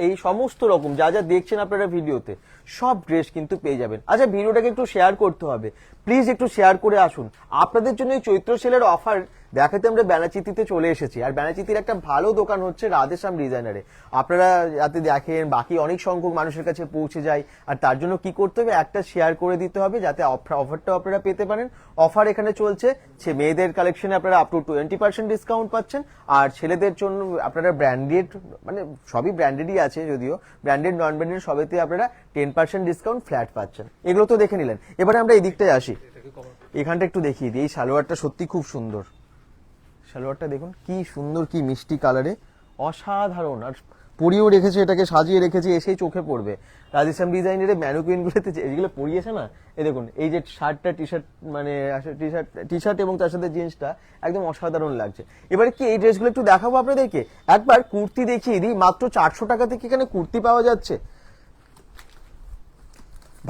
[SPEAKER 1] এই সমস্ত রকম যা যা দেখছেন আপনারা ভিডিওতে সব ড্রেস কিন্তু পেয়ে যাবেন। আচ্ছা, ভিডিওটাকে একটু শেয়ার করতে হবে, প্লিজ একটু শেয়ার করে আসুন। আপনাদের জন্য এই চৈত্র সেলের অফার দেখাতে আমরা ব্যানাচিতিতে চলে এসেছি। আর ব্যানাচিতির একটা ভালো দোকান হচ্ছে রাধেশ্যাম ডিজাইনারে। আপনারা যাতে দেখেন, বাকি অনেক সংখ্যক মানুষের কাছে পৌঁছে যায়, আর তার জন্য কি করতে হবে, একটা শেয়ার করে দিতে হবে যাতে অফারটা আপনারা পেতে পারেন। অফার এখানে চলছে, মেয়েদের কালেকশনে আপনারা আপ টু 20% ডিসকাউন্ট পাচ্ছেন, আর ছেলেদের জন্য আপনারা ব্র্যান্ডেড, মানে সবই ব্র্যান্ডেডই আছে যদিও, ব্র্যান্ডেড নন ব্র্যান্ডেড সবেতে আপনারা 10% ডিসকাউন্ট ফ্ল্যাট পাচ্ছেন। এগুলো তো দেখে নিলেন, এবারে আমরা এই দিকটায় আসি। এখানটা একটু দেখিয়ে দিই, এই সালোয়ারটা সত্যি খুব সুন্দর। সালোয়ারটা দেখুন কি সুন্দর, কি মিষ্টি কালারে, অসাধারণ। আর পরিয়েও রেখেছে, এটাকে সাজিয়ে রেখেছে, এসেই চোখে পড়বে। রাধেশ্যাম ডিজাইনের ম্যানুকুইনগুলোতে যেগুলো পরিয়েছে না, এই দেখুন এই যে শার্টটা, মানে টি শার্ট এবং তার সাথে জিন্সটা একদম অসাধারণ লাগছে। এবারে কি এই ড্রেসগুলো একটু দেখাবো আপনাদেরকে। একবার কুর্তি দেখিয়ে দিই, মাত্র 400 টাকা থেকে এখানে কুর্তি পাওয়া যাচ্ছে।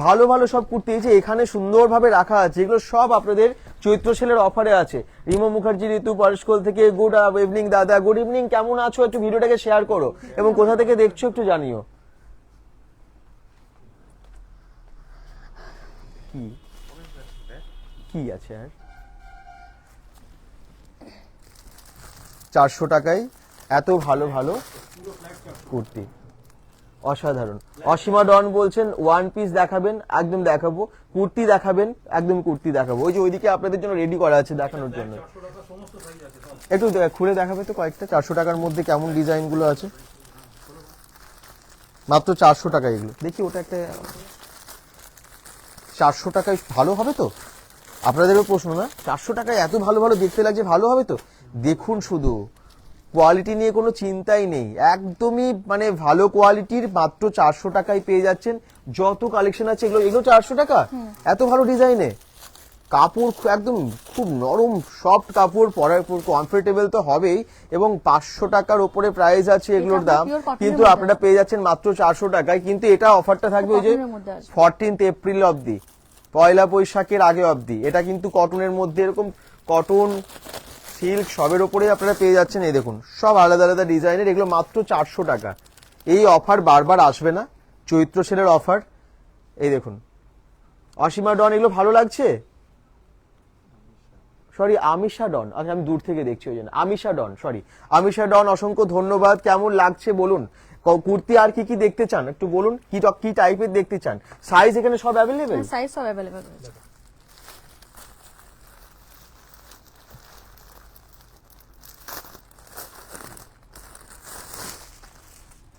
[SPEAKER 1] ভালো ভালো সব কুর্তি এই যে এখানে সুন্দরভাবে রাখা আছে, এগুলো সব আপনাদের চৈত্র সেলের অফারে আছে। রিমো মুখার্জি ঋতু পারস্কল থেকে, গুড ইভিনিং দাদা, গুড ইভিনিং, কেমন আছো? একটু ভিডিওটাকে শেয়ার করো এবং কোথা থেকে দেখছো একটু জানিও। কি কি আছে আর 400 টাকায় এত ভালো ভালো কুর্তি, অসাধারণ। অসীমা ডন বলছেন ওয়ান পিস দেখাবেন, একদম দেখাবো। কুর্তি দেখাবেন, একদম কুর্তি দেখাবো। ওই যে ওইদিকে আপনাদের জন্য রেডি করা আছে দেখানোর জন্য। একটু খুলে দেখাবে তো কয়েকটা, 400 টাকার মধ্যে কেমন ডিজাইন গুলো আছে। মাত্র 400 টাকা এগুলো। দেখি ওটা একটা 400 টাকায় ভালো হবে তো? আপনাদেরও প্রশ্ন না, 400 টাকায় এত ভালো ভালো দেখতে লাগছে, ভালো হবে তো? দেখুন শুধু, কোয়ালিটি নিয়ে কোনো চিন্তাই নেই, একদমই মানে ভালো কোয়ালিটির, মাত্র 400 টাকায় পেয়ে যাচ্ছেন। যত কালেকশন আছে এগুলো 400 টাকা, এত ভালো ডিজাইনে। কাপড় একদম খুব নরম সফট কাপড়, পরার পর কমফোর্টেবল তো হবেই, এবং 500 টাকার উপরে প্রাইস আছে এগুলোর দাম, কিন্তু আপনারা পেয়ে যাচ্ছেন মাত্র 400 টাকায়। কিন্তু এটা অফারটা থাকবে ওই যে 14 এপ্রিল অবধি, পয়লা বৈশাখের আগে অবধি। এটা কিন্তু কটনের মধ্যে, এরকম কটন, সিল্ক সবের ওপরে আপনারা পেয়ে যাচ্ছেন। এই দেখুন সব আলাদা আলাদা ডিজাইনের, এগুলো মাত্র 400 টাকা। এই অফার বারবার আসবে না, চৈত্র সেলের অফার। এই দেখুন অসীমা ডন, এগুলো ভালো লাগছে। সরি, আমিষা ডন, আচ্ছা আমি দূর থেকে দেখছি ওই জন্য। আমিষা ডন, সরি আমিষা ডন, অসংখ্য ধন্যবাদ। কেমন লাগছে বলুন, কুর্তি আর কি কি দেখতে চান একটু বলুন, কি টাইপের দেখতে চান। সাইজ এখানে সব অ্যাভেলেবেল,
[SPEAKER 2] সাইজ সব অ্যাভেলেবেল রয়েছে।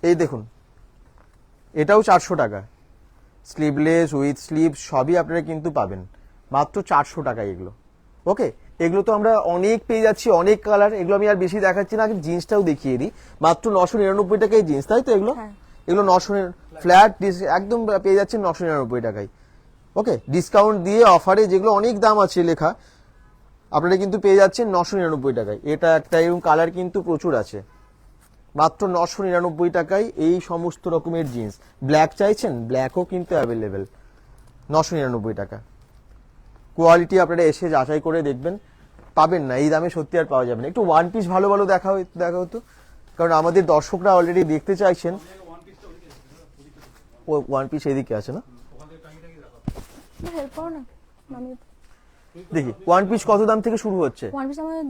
[SPEAKER 1] এই দেখুন এটাও 400 টাকা, স্লিভলেস উইথ স্লিভ সবই আপনারা কিন্তু পাবেন মাত্র 400 টাকায় এগুলো। ওকে, এগুলো তো আমরা অনেক পেয়ে যাচ্ছি, অনেক কালার, এগুলো আমি আর বেশি দেখাচ্ছি না, আগে জিন্সটাও দেখিয়ে দিই। মাত্র 999 টাকায় জিন্স, তাই তো? এগুলো
[SPEAKER 2] হ্যাঁ।
[SPEAKER 1] এগুলো 900 ফ্ল্যাট একদম পেয়ে যাচ্ছেন 999 টাকায়। ওকে, ডিসকাউন্ট দিয়ে অফারে যেগুলো অনেক দাম আছে লেখা, আপনারা কিন্তু পেয়ে যাচ্ছেন 999 টাকায়। এটা একটা, এবং কালার কিন্তু প্রচুর আছে। মাত্র 999 টাকায় এই সমস্ত রকমের জিন্স। ব্ল্যাক চাইছেন, ব্ল্যাকও কিন্তু অ্যাভেলেবেল, 999 টাকা। কোয়ালিটি আপনারা এসে যাচাই করে দেখবেন, পাবেন না এই দামে, সত্যি আর পাওয়া যাবে না। একটু ওয়ান পিস ভালো ভালো দেখা হতো, কারণ আমাদের দর্শকরা অলরেডি দেখতে চাইছেন। ও ওয়ান পিস এদিকে আছে না,
[SPEAKER 2] হেল্প করো না আমি।
[SPEAKER 1] দেখি ওয়ান পিস কত দাম থেকে শুরু হচ্ছে?
[SPEAKER 2] ওয়ান পিস আমাদের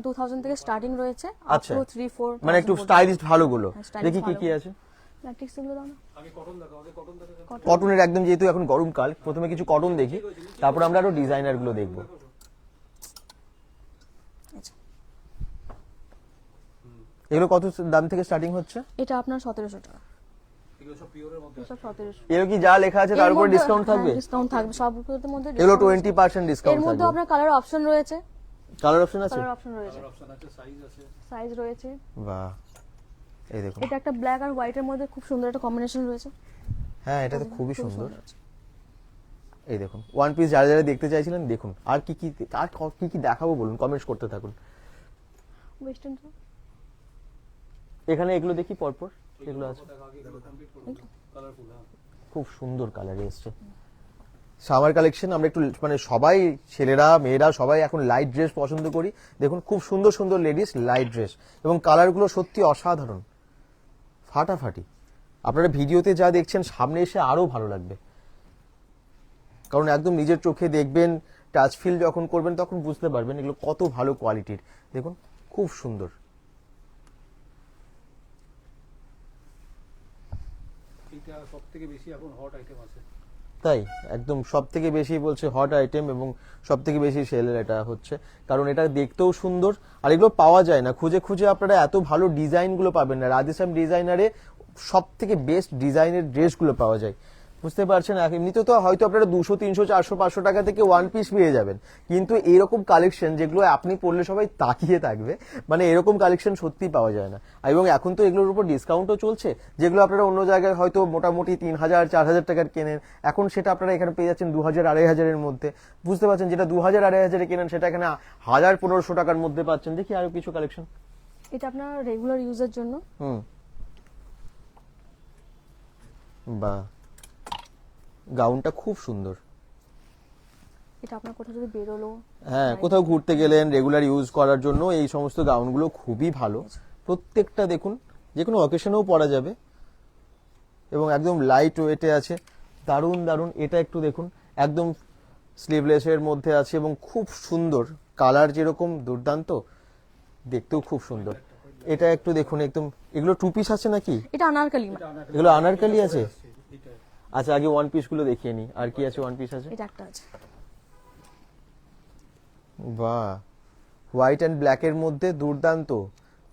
[SPEAKER 2] 2000 থেকে স্টার্টিং রয়েছে, আপ
[SPEAKER 1] আচ্ছা।
[SPEAKER 2] টু 3-4
[SPEAKER 1] মানে একটু স্টাইলিশ ভালোগুলো
[SPEAKER 2] হ্যাঁ, stylish
[SPEAKER 1] দেখি কি কি
[SPEAKER 2] ভালো।
[SPEAKER 1] আছে।
[SPEAKER 2] ল্যাটেক্স গুলো দাও না।
[SPEAKER 3] আগে কটন দেখাও, আগে কটন দেখাও।
[SPEAKER 1] কটনের একদম, যেহেতু এখন গরমকাল, প্রথমে কিছু কটন দেখি, তারপর আমরা আরো ডিজাইনার গুলো দেখবো।
[SPEAKER 2] আচ্ছা,
[SPEAKER 1] এগুলো কত দাম থেকে স্টার্টিং হচ্ছে?
[SPEAKER 2] এটা আপনার 1700 টাকা।
[SPEAKER 3] এগুলো সব পিওরের মধ্যে আছে।
[SPEAKER 2] সব 1700।
[SPEAKER 1] এগুলো কি যা লেখা আছে তার উপর ডিসকাউন্ট থাকবে?
[SPEAKER 2] ডিসকাউন্ট থাকবে সবগুলোর মধ্যে।
[SPEAKER 1] এগুলো
[SPEAKER 2] discount আছে।
[SPEAKER 1] 20%
[SPEAKER 2] এর
[SPEAKER 1] ডিসকাউন্ট
[SPEAKER 2] মধ্যে
[SPEAKER 1] থাকবে।
[SPEAKER 2] আপনার কালার অপশন রয়েছে,
[SPEAKER 1] কালার অপশন আছে?
[SPEAKER 2] কালার অপশন রয়েছে,
[SPEAKER 3] অপশন আছে, সাইজ আছে।
[SPEAKER 2] সাইজ রয়েছে।
[SPEAKER 1] বাহ, এই দেখুন।
[SPEAKER 2] এটা একটা ব্ল্যাক আর হোয়াইট এর মধ্যে খুব সুন্দর একটা কম্বিনেশন রয়েছে।
[SPEAKER 1] হ্যাঁ, এটা তো খুবই
[SPEAKER 2] খুব
[SPEAKER 1] সুন্দর।
[SPEAKER 2] আছে।
[SPEAKER 1] এই দেখুন, ওয়ান পিস যারা যারা দেখতে চাইছিলেন দেখুন। আর কি কি দেখাবো বলুন, কমেন্টস করতে থাকুন।
[SPEAKER 2] ওয়েস্টার্ন তো
[SPEAKER 1] এখানে এগুলো দেখি পরপর, এগুলো আছে,
[SPEAKER 3] দেখা আগে এগুলো কমপ্লিট করুন। কালারফুল, হ্যাঁ।
[SPEAKER 1] খুব সুন্দর কালার এসছে। সামার কালেকশন, আমরা একটু মানে সবাই, ছেলেরা মেয়েরা সবাই এখন লাইট ড্রেস পছন্দ করি। দেখুন খুব সুন্দর সুন্দর লেডিস লাইট ড্রেস, এবং কালারগুলো সত্যি অসাধারণ, ফাটাফাটি। আপনারা ভিডিওতে যা দেখছেন সামনে এসে আরো ভালো লাগবে, কারণ একদম নিজের চোখে দেখবেন, টাচ ফিল যখন করবেন তখন বুঝতে পারবেন এগুলো কত ভালো কোয়ালিটির। দেখুন খুব সুন্দর।
[SPEAKER 3] এটা সবথেকে বেশি এখন হট আইটেম আছে।
[SPEAKER 1] তাই একদম সব থেকে বেশি বলছে হট আইটেম, এবং সব থেকে বেশি সেলের এটা হচ্ছে, কারণ এটা দেখতেও সুন্দর, আর এগুলো পাওয়া যায় না খুঁজে খুঁজে। আপনারা এত ভালো ডিজাইনগুলো পাবেন না। রাধেশ্যাম ডিজাইনারে সব থেকে বেস্ট ডিজাইনের ড্রেসগুলো পাওয়া যায়, বুঝতে পারছেন? এমনিতে তো হয়তো আপনারা 200, 300, 400, 500 টাকা থেকে ওয়ান পিস পেয়ে যাবেন, কিন্তু এরকম কালেকশন যেগুলো আপনি পরলে সবাই তাকিয়ে থাকবে, মানে এরকম কালেকশন সত্যি পাওয়া যায় না। এবং এখন তো এগুলোর উপর ডিসকাউন্টও চলছে, যেগুলো আপনারা অন্য জায়গায় হয়তো মোটামুটি 3000, 4000 টাকার কেনেন, এখন সেটা আপনারা এখানে পেয়ে যাচ্ছেন 2000, 2500 এর মধ্যে। বুঝতে পারছেন? যেটা 2000, 2500 এ কেনেন সেটা এখানে 1000, 1500 টাকার মধ্যে পাচ্ছেন। দেখি আরো কিছু কালেকশন।
[SPEAKER 2] এটা আপনার রেগুলার ইউজের জন্য।
[SPEAKER 1] বাহ, গাউনটা খুব সুন্দর।
[SPEAKER 2] এটা আপনার কোথাও যদি বেরোলো,
[SPEAKER 1] হ্যাঁ, কোথাও ঘুরতে গেলেন, রেগুলার ইউজ করার জন্য এই সমস্ত গাউনগুলো খুবই ভালো। প্রত্যেকটা দেখুন, যে কোনো অকেশনেও পরা যাবে, এবং একদম লাইট ওয়েটে আছে, দারুণ দারুণ। এটা একটু দেখুন, একদম স্লিভলেসের মধ্যে আছে, এবং খুব সুন্দর কালার, যেরকম দুর্দান্ত, দেখতেও খুব সুন্দর। এটা একটু দেখুন, একদম এগুলো টু পিস আছে নাকি?
[SPEAKER 2] এটা আনারকলি।
[SPEAKER 1] এগুলো আনারকলি আছে?
[SPEAKER 3] এটা
[SPEAKER 1] আচ্ছা, আগে ওয়ান পিস গুলো দেখিয়ে নি, আর কি আছে ওয়ান পিস আছে?
[SPEAKER 2] এটা একটা আছে।
[SPEAKER 1] বাহ, হোয়াইট অ্যান্ড ব্ল্যাক এর মধ্যে দুর্দান্ত,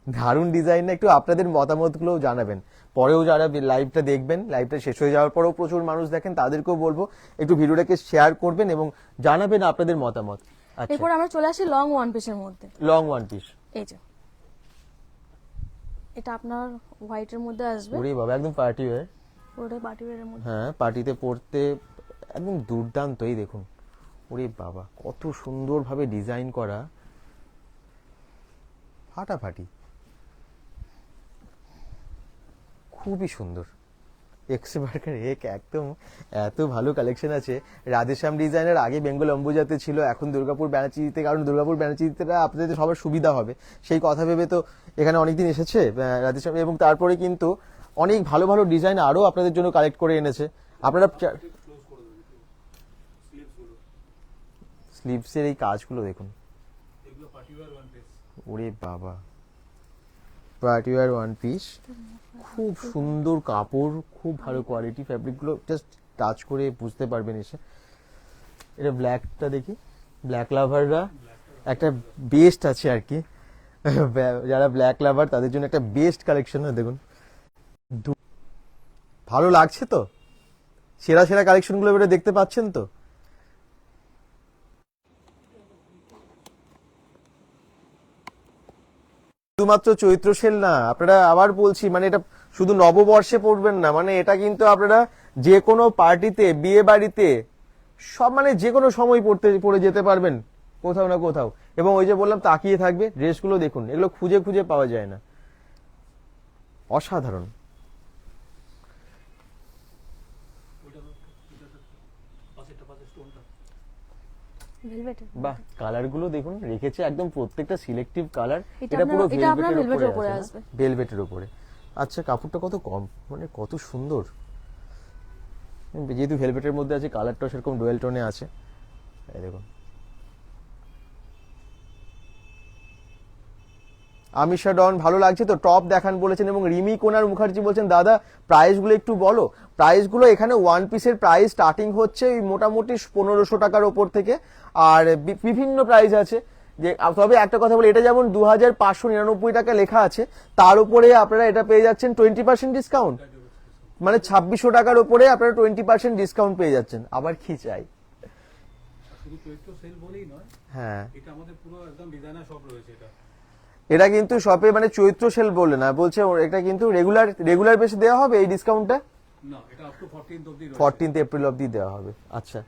[SPEAKER 1] দারুণ ডিজাইন। একটু আপনাদের মতামতগুলো জানাবেন। পরেও যারা লাইভটা দেখবেন, লাইভটা শেষ হয়ে যাওয়ার পরেও প্রচুর মানুষ দেখেন, তাদেরকেও বলবো একটু ভিডিওটাকে শেয়ার করবেন এবং জানাবেন আপনাদের মতামত। আচ্ছা,
[SPEAKER 2] এরপর আমরা চলে আসি লং ওয়ান পিসের মধ্যে।
[SPEAKER 1] Long one piece.
[SPEAKER 2] এই যে এটা আপনার হোয়াইটের মধ্যে আসবে,
[SPEAKER 1] ওরে বাবা, একদম পার্টি ওয়্যার।
[SPEAKER 2] পুরোটাই পার্টি ওয়্যারের মধ্যে।
[SPEAKER 1] হ্যাঁ, পার্টিতে পরতে একদম দুর্দান্ত। এই দেখুন, ওরে বাবা, কত সুন্দরভাবে ডিজাইন করা, ফাটাফাটি, খুবই সুন্দর। এক্সবার্কার একদম এত ভালো কালেকশন আছে। রাধেশ্যাম ডিজাইনের আগে বেঙ্গল অম্বুজাতে ছিল, এখন দুর্গাপুর ব্যানার্জিতে, কারণ দুর্গাপুর ব্যানার্জিতে আপনাদের সবার সুবিধা হবে সেই কথা ভেবে তো এখানে অনেকদিন এসেছে রাধেশ্যাম, এবং তারপরে কিন্তু অনেক ভালো ভালো ডিজাইন আরো আপনাদের জন্য কালেক্ট করে এনেছে। আপনারা স্লিভসের এই কাজগুলো দেখুন,
[SPEAKER 3] এগুলো পার্টি ওয়্যার ওয়ান পিস।
[SPEAKER 1] ওরে বাবা, পার্টি ওয়্যার ওয়ান পিস, খুব সুন্দর কাপড়, খুব ভালো কোয়ালিটি, ফ্যাব্রিকগুলো জাস্ট টাচ করে বুঝতে পারবেন এসে। এটা ব্ল্যাকটা দেখি, ব্ল্যাক লাভাররা একটা বেস্ট আছে আর কি, যারা ব্ল্যাক লাভার তাদের জন্য একটা বেস্ট কালেকশন। দেখুন, ভালো লাগছে তো? সেরা সেরা কালেকশন গুলো এবারে দেখতে পাচ্ছেন তো। শুধুমাত্র চৈত্র সেল না, আপনারা আবার বলছি মানে এটা শুধু নববর্ষে পড়বেন না, মানে এটা কিন্তু আপনারা যে কোনো পার্টিতে, বিয়ে বাড়িতে, সব মানে যে কোনো সময় পরে যেতে পারবেন কোথাও না কোথাও। এবং ওই যে বললাম তাকিয়ে থাকবে, ড্রেসগুলো দেখুন, এগুলো খুঁজে খুঁজে পাওয়া যায় না, অসাধারণ।
[SPEAKER 2] ভেলভেটের
[SPEAKER 1] বাহ, কালার গুলো দেখুন রেখেছে একদম প্রত্যেকটা সিলেক্টিভ কালার।
[SPEAKER 2] এটা
[SPEAKER 1] এটা পুরো
[SPEAKER 2] এটা আপনার
[SPEAKER 1] ভেলভেটের
[SPEAKER 2] velvet-এর
[SPEAKER 1] উপরে
[SPEAKER 2] উপরে
[SPEAKER 1] আসবে,
[SPEAKER 2] আসবে।
[SPEAKER 1] ভেলভেটের উপরে। আচ্ছা, কাপড়টা কত কম, মানে কত সুন্দর, যেহেতু ভেলভেটের মধ্যে আছে কালারটা সেরকম ডুয়েল টোনে আছে। এই দেখুন, আমিষা ডন ভালো লাগছে তো, টপ দেখান বলেছেন। এবং রিমি কোনার মুখার্জি বলছেন দাদা প্রাইস গুলো একটু বলো। প্রাইস গুলো এখানে ওয়ান পিসের প্রাইস স্টার্টিং হচ্ছে ওই মোটামুটি 1500 টাকার ওপর থেকে, আর বিভিন্ন প্রাইস আছে। যে তবে একটা কথা বলি, এটা যেমন 2599 টাকা লেখা আছে, তার উপরে আপনারা এটা পেয়ে যাচ্ছেন 20% ডিসকাউন্ট, মানে 2600 টাকার উপরে আপনারা 20% ডিসকাউন্ট পেয়ে যাচ্ছেন। আবার কি চাই।
[SPEAKER 3] শুধু চৈত্র সেল বলেই নয়,
[SPEAKER 1] হ্যাঁ,
[SPEAKER 3] এটা আমাদের পুরো একদম ডিজাইনার শপ রয়েছে।
[SPEAKER 1] এটা কিন্তু শপে মানে চৈত্র সেল বলে না, বলছে এটা কিন্তু রেগুলার বেসে দেওয়া হবে এই ডিসকাউন্টটা,
[SPEAKER 3] না, এটা আপ টু 14th অবধি রয়েছে।
[SPEAKER 1] 14th এপ্রিল অবধি দেওয়া হবে। আচ্ছা,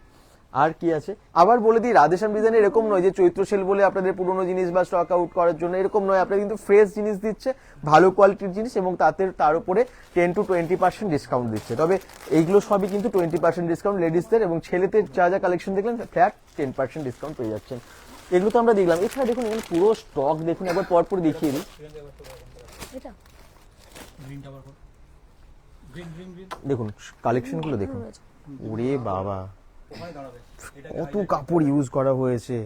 [SPEAKER 1] আর কি আছে আবার বলে দিই, রাধেশ্যাম ডিজাইন এরকম নয় যে চৈত্র সেল বলে আপনাদের পুরনো জিনিস বা স্টক আউট করার জন্য, এরকম নয়। আপনাদের কিন্তু ফ্রেশ জিনিস দিচ্ছে, ভালো কোয়ালিটির জিনিস, এবং তার উপরে 10 to 20% ডিসকাউন্ট দিচ্ছে। তবে এইগুলো সবই কিন্তু 20% ডিসকাউন্ট লেডিসদের, এবং ছেলেদের যা যা কালেকশন দেখলেন ফ্ল্যাট 10% ডিসকাউন্ট পেয়ে যাচ্ছেন। এগুলো তো আমরা দেখলাম। এছাড়া দেখুন এখানে পুরো স্টক দেখুন, একবার পরপর দেখিয়ে দিই।
[SPEAKER 2] এটা
[SPEAKER 3] গ্রিনটা আবার গ্রিন গ্রিন গ্রিন
[SPEAKER 1] দেখুন কালেকশন গুলো দেখুন, ওরে বাবা
[SPEAKER 3] ওখানে দাঁড়াবে। এটা
[SPEAKER 1] কত কাপড় ইউজ করা হয়েছে,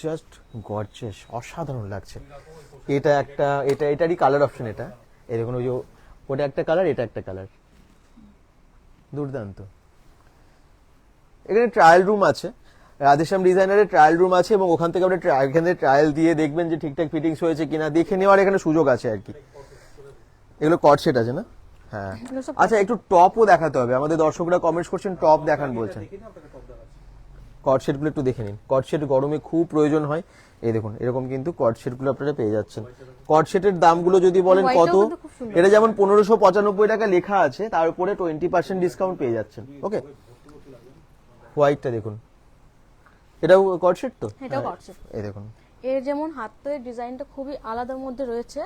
[SPEAKER 1] জাস্ট গর্জিয়াস, অসাধারণ লাগছে। এটারই কালার অপশন, এটা এই দেখুন, ওই যে ওটা একটা কালার, এটা একটা কালার, দুর্দান্ত। এখানে ট্রায়াল রুম আছে, রাধেশ্যাম ডিজাইনারের ট্রায়াল রুম আছে, এবং ওখান থেকে আপনি এখানে ট্রায়াল দিয়ে দেখবেন যে ঠিকঠাক ফিটিংস হয়েছে কিনা, দেখে নেওয়ার এখানে সুযোগ আছে আর কি। এগুলো কট সেট আছে না? হ্যাঁ। আচ্ছা, একটু টপও দেখাতে হবে, আমাদের দর্শকরা কমেন্টস করছেন টপ দেখান বলছেন।
[SPEAKER 3] দেখে না, আপনাকে টপ দেখাচ্ছি।
[SPEAKER 1] কট সেট গুলো একটু দেখে নিন, কট সেট গরমে খুব প্রয়োজন হয়। এই দেখুন এরকম কিন্তু কট সেট গুলো আপনারা পেয়ে যাচ্ছেন। কট সেটের দামগুলো যদি বলেন কত,
[SPEAKER 2] হোয়াইটটাও কিন্তু খুব সুন্দর।
[SPEAKER 1] এটা যেমন 1595 টাকা লেখা আছে, তার উপরে 20% ডিসকাউন্ট পেয়ে যাচ্ছেন। ওকে, হোয়াইটটা দেখুন, এটাও কট সেট তো?
[SPEAKER 2] এটাও কট সেট।
[SPEAKER 1] এই দেখুন,
[SPEAKER 2] এর যেমন হাতের ডিজাইনটা খুবই আলাদার মধ্যে রয়েছে,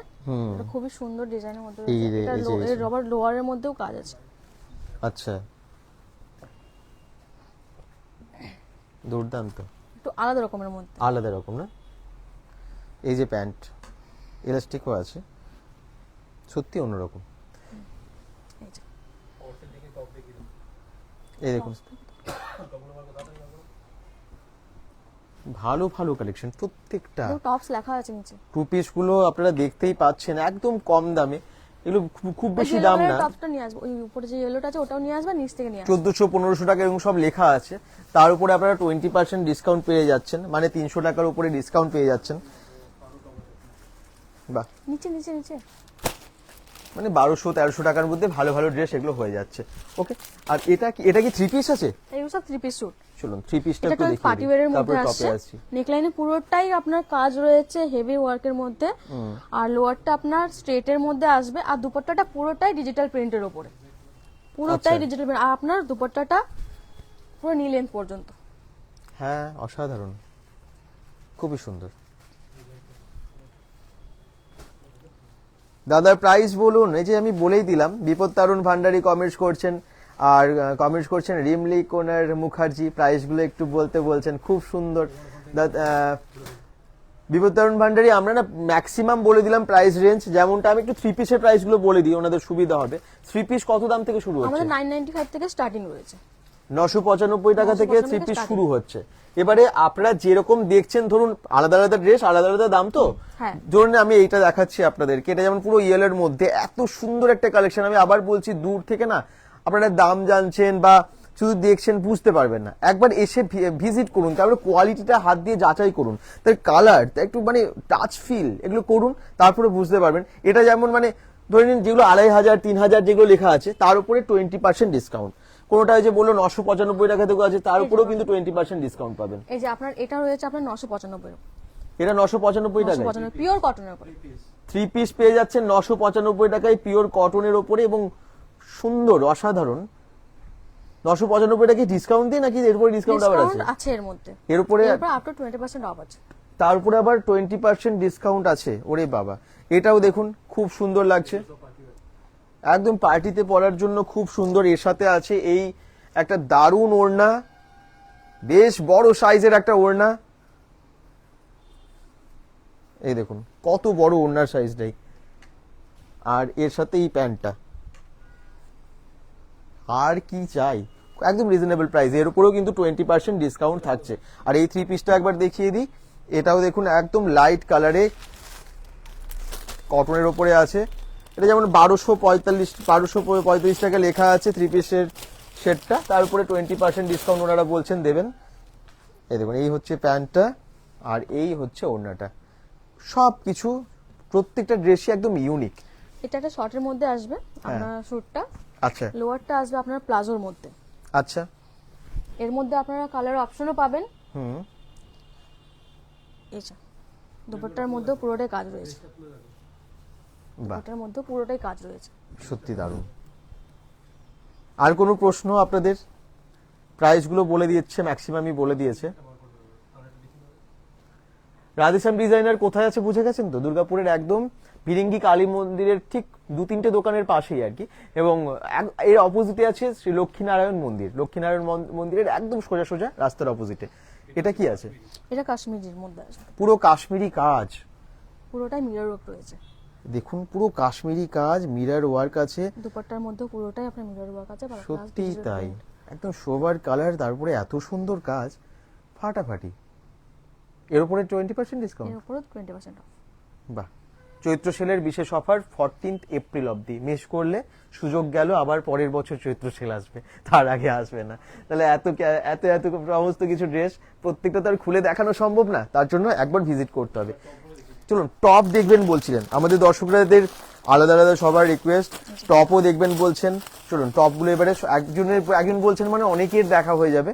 [SPEAKER 2] এটা খুবই সুন্দর ডিজাইনের মধ্যে রয়েছে। এটা এর রবার লোয়ারের মধ্যেও কাজ আছে।
[SPEAKER 1] আচ্ছা, দুর্দান্ত,
[SPEAKER 2] একটু আলাদা রকমের মধ্যে।
[SPEAKER 1] আলাদা রকম না? এই যে প্যান্ট ইলাস্টিকও আছে, সত্যি অন্যরকম।
[SPEAKER 2] এই যে
[SPEAKER 3] ওর থেকে টপ দেখিয়ে দাও।
[SPEAKER 1] এই দেখুন, ভালো ভালো কালেকশন প্রত্যেকটা।
[SPEAKER 2] টপস লেখা আছে নিচে।
[SPEAKER 1] টু পিস গুলো আপনারা দেখতেই পাচ্ছেন, একদম কম দামে, এগুলো খুব বেশি দাম না।
[SPEAKER 2] টপসটা নিয়ে আসবো, ওই উপরে যে ইয়েলোটা আছে ওটাও নিয়ে আসবে, নিচ থেকে নিয়ে আসবে।
[SPEAKER 1] 1400-1500 টাকা এবং সব লেখা আছে, তার উপরে আপনারা 20% ডিসকাউন্ট পেয়ে যাচ্ছেন, মানে 300 টাকার উপরে ডিসকাউন্ট পেয়ে যাচ্ছেন। বাহ,
[SPEAKER 2] নিচে নিচে নিচে
[SPEAKER 1] মানে 1200-1300 টাকার মধ্যে ভালো ভালো ড্রেস এগুলো হয়ে যাচ্ছে। ওকে, আর এটা কি থ্রি পিস আছে?
[SPEAKER 2] এগুলো সব থ্রি পিস স্যুট।
[SPEAKER 1] চলুন থ্রি পিসটা
[SPEAKER 2] এটা
[SPEAKER 1] একটু
[SPEAKER 2] তো
[SPEAKER 1] দেখি,
[SPEAKER 2] পার্টি ওয়্যারের
[SPEAKER 1] তারপর
[SPEAKER 2] মধ্যে
[SPEAKER 1] টপে
[SPEAKER 2] আসছে।
[SPEAKER 1] আসছি।
[SPEAKER 2] নেকলাইনে পুরোটাই আপনার কাজ রয়েছে হেভি ওয়ার্কের মধ্যে, আর লোয়ারটা আপনার স্ট্রেটের মধ্যে আসবে, আর দুপাট্টাটা পুরোটাই ডিজিটাল প্রিন্টের উপরে, পুরোটাই
[SPEAKER 1] আচ্ছা।
[SPEAKER 2] Digital print. আর আপনার দুপাট্টাটা পুরো নি লেন্থ পর্যন্ত।
[SPEAKER 1] হ্যাঁ, অসাধারণ, খুবই সুন্দর। দাদার প্রাইস বলুন। এই যে আমি বলেই দিলাম, বিপদ তারুণ ভান্ডারী কমেন্টস করছেন, আর কমেন্টস করছেন রিমলি কোনার মুখার্জি, প্রাইসগুলো একটু বলছেন, খুব সুন্দর। বিপদ তারুণ ভান্ডারী, আমরা না ম্যাক্সিমাম বলে দিলাম প্রাইস রেঞ্জ, যেমনটা আমি একটু থ্রি পিসের প্রাইসগুলো বলে দিই, ওনাদের সুবিধা হবে। থ্রি পিস কত দাম থেকে শুরু হচ্ছে?
[SPEAKER 2] আমাদের 995 থেকে স্টার্টিং রয়েছে,
[SPEAKER 1] 995 টাকা থেকে
[SPEAKER 2] 995
[SPEAKER 1] থ্রি পিস
[SPEAKER 2] starting।
[SPEAKER 1] শুরু হচ্ছে। এবারে আপনারা যেরকম দেখছেন, ধরুন আলাদা আলাদা ড্রেস, আলাদা আলাদা দাম তো।
[SPEAKER 2] হ্যাঁ।
[SPEAKER 1] ধরুন আমি এইটা দেখাচ্ছি আপনাদেরকে, এটা যেমন পুরো ইয়েলোর মধ্যে এত সুন্দর একটা কালেকশন। আমি আবার বলছি, দূর থেকে না আপনারা দাম জানছেন বা শুধু দেখছেন বুঝতে পারবেন না, একবার এসে ভিজিট করুন, তারপরে কোয়ালিটিটা হাত দিয়ে যাচাই করুন, তার কালার, তার একটু মানে টাচ ফিল এগুলো করুন, তারপরে বুঝতে পারবেন। এটা যেমন মানে ধরে নিন যেগুলো 2500, 3000 যেগুলো লেখা আছে, তার উপরে 20% ডিসকাউন্ট, কোনোটা যে বললো 995 টাকা থেকে আছে, তার উপরেও কিন্তু 20% ডিসকাউন্ট পাবেন।
[SPEAKER 2] এই যে আপনার এটা রয়েছে আপনার 995
[SPEAKER 1] এটা 995 টাকা,
[SPEAKER 2] পিওর কটনের উপরে।
[SPEAKER 1] 3 পিস পেয়ে যাচ্ছেন 995 টাকায় পিওর কটনের ওপরে, এবং সুন্দর অসাধারণ। 995 টাকা ডিসকাউন্ট দিয়ে নাকি এর উপরে ডিসকাউন্ট আবার আছে?
[SPEAKER 2] ডিসকাউন্ট আছে এর মধ্যে,
[SPEAKER 1] এর উপরে
[SPEAKER 2] আপ টু 20% অফ আছে।
[SPEAKER 1] তার উপরে আবার 20% ডিসকাউন্ট আছে। ওরে বাবা, এটাও দেখুন খুব সুন্দর লাগছে, একদম পার্টিতে পরার জন্য খুব সুন্দর। এর সাথে আছে এই একটা দারুণ ওড়না, বেশ বড় সাইজের একটা ওড়না। এই দেখুন কত বড় ওড়নার সাইজটাই, আর এর সাথে এই প্যান্টটা। আর কি চাই, একদম রিজনেবল প্রাইস। এর উপরেও কিন্তু 20% ডিসকাউন্ট থাকছে। আর এই 3 পিসটা একবার দেখিয়ে দিই, এটাও দেখুন একদম লাইট কালারে কটনের ওপরে আছে। এটা যেমন 1245 টাকা লেখা আছে 3 পিসের সেটটা, তার উপরে 20% ডিসকাউন্ট ওনারা বলছেন দেবেন। এই দেখুন এই হচ্ছে প্যান্টটা, আর এই হচ্ছে ওড়নাটা। সব কিছু প্রত্যেকটা ড্রেসই একদম ইউনিক।
[SPEAKER 2] এটা একটা শর্টের মধ্যে আসবে আপনার স্যুটটা,
[SPEAKER 1] আচ্ছা
[SPEAKER 2] লোয়ারটা আসবে আপনার প্লাজোর মধ্যে।
[SPEAKER 1] আচ্ছা,
[SPEAKER 2] এর মধ্যে আপনারা কালার অপশনও পাবেন।
[SPEAKER 1] হুম,
[SPEAKER 2] এই যে দুপাট্টার মধ্যে পুরোটাই কাজ রয়েছে,
[SPEAKER 1] বাহ,
[SPEAKER 2] এটার মধ্যে পুরোটাই কাজ রয়েছে।
[SPEAKER 1] সত্যি দারুণ। আর কোনো প্রশ্ন আপনাদের? প্রাইসগুলো বলে দিয়েছে, ম্যাক্সিমামই বলে দিয়েছে। রাধেশ্যাম ডিজাইনার কোথায় আছে বুঝে গেছেন তো? দুর্গাপুরের একদম ভিরিঙ্গি কালী মন্দিরের ঠিক 2-3টে দোকানের পাশেই আর কি, এবং এর অপোজিটে আছে শ্রী লক্ষ্মীনারায়ণ মন্দির। লক্ষ্মীনারায়ণ মন্দিরের একদম সোজা সোজা রাস্তার অপোজিটে। এটা কি আছে?
[SPEAKER 2] এটা কাশ্মীরের মধ্যে আসবে,
[SPEAKER 1] পুরো কাশ্মীরি কাজ,
[SPEAKER 2] পুরোটাই মিরর ওয়ার্ক রয়েছে।
[SPEAKER 1] দেখুন পুরো কাশ্মীরি কাজ, মিরর ওয়ার্ক আছে।
[SPEAKER 2] দুপাট্টার মধ্যে পুরোটাই আপনার মিরর ওয়ার্ক আছে।
[SPEAKER 1] সত্যিই তাই, একদম সোবার কালার, তারপরে এত সুন্দর কাজ, ফাটাফাটি। এর উপরে 20% ডিসকাউন্ট,
[SPEAKER 2] এর উপরে 20% অফ।
[SPEAKER 1] বাহ। চৈত্র সেলের বিশেষ অফার 14 এপ্রিল অবধি। মিস করলে সুযোগ গেল, আবার পরের বছর চৈত্র সেল আসবে, তার আগে আসবে না। তাহলে এত এত এত সমস্ত কিছু ড্রেস প্রত্যেকটা তো আর খুলে দেখানো সম্ভব না, তার জন্য একবার ভিজিট করতে হবে। চলুন টপ দেখবেন বলছিলেন, আমাদের দর্শকদের আলাদা আলাদা সবার রিকোয়েস্ট, টপও দেখবেন বলছেন। চলুন টপগুলো এবারে একজন বলছেন মানে অনেকের দেখা হয়ে যাবে।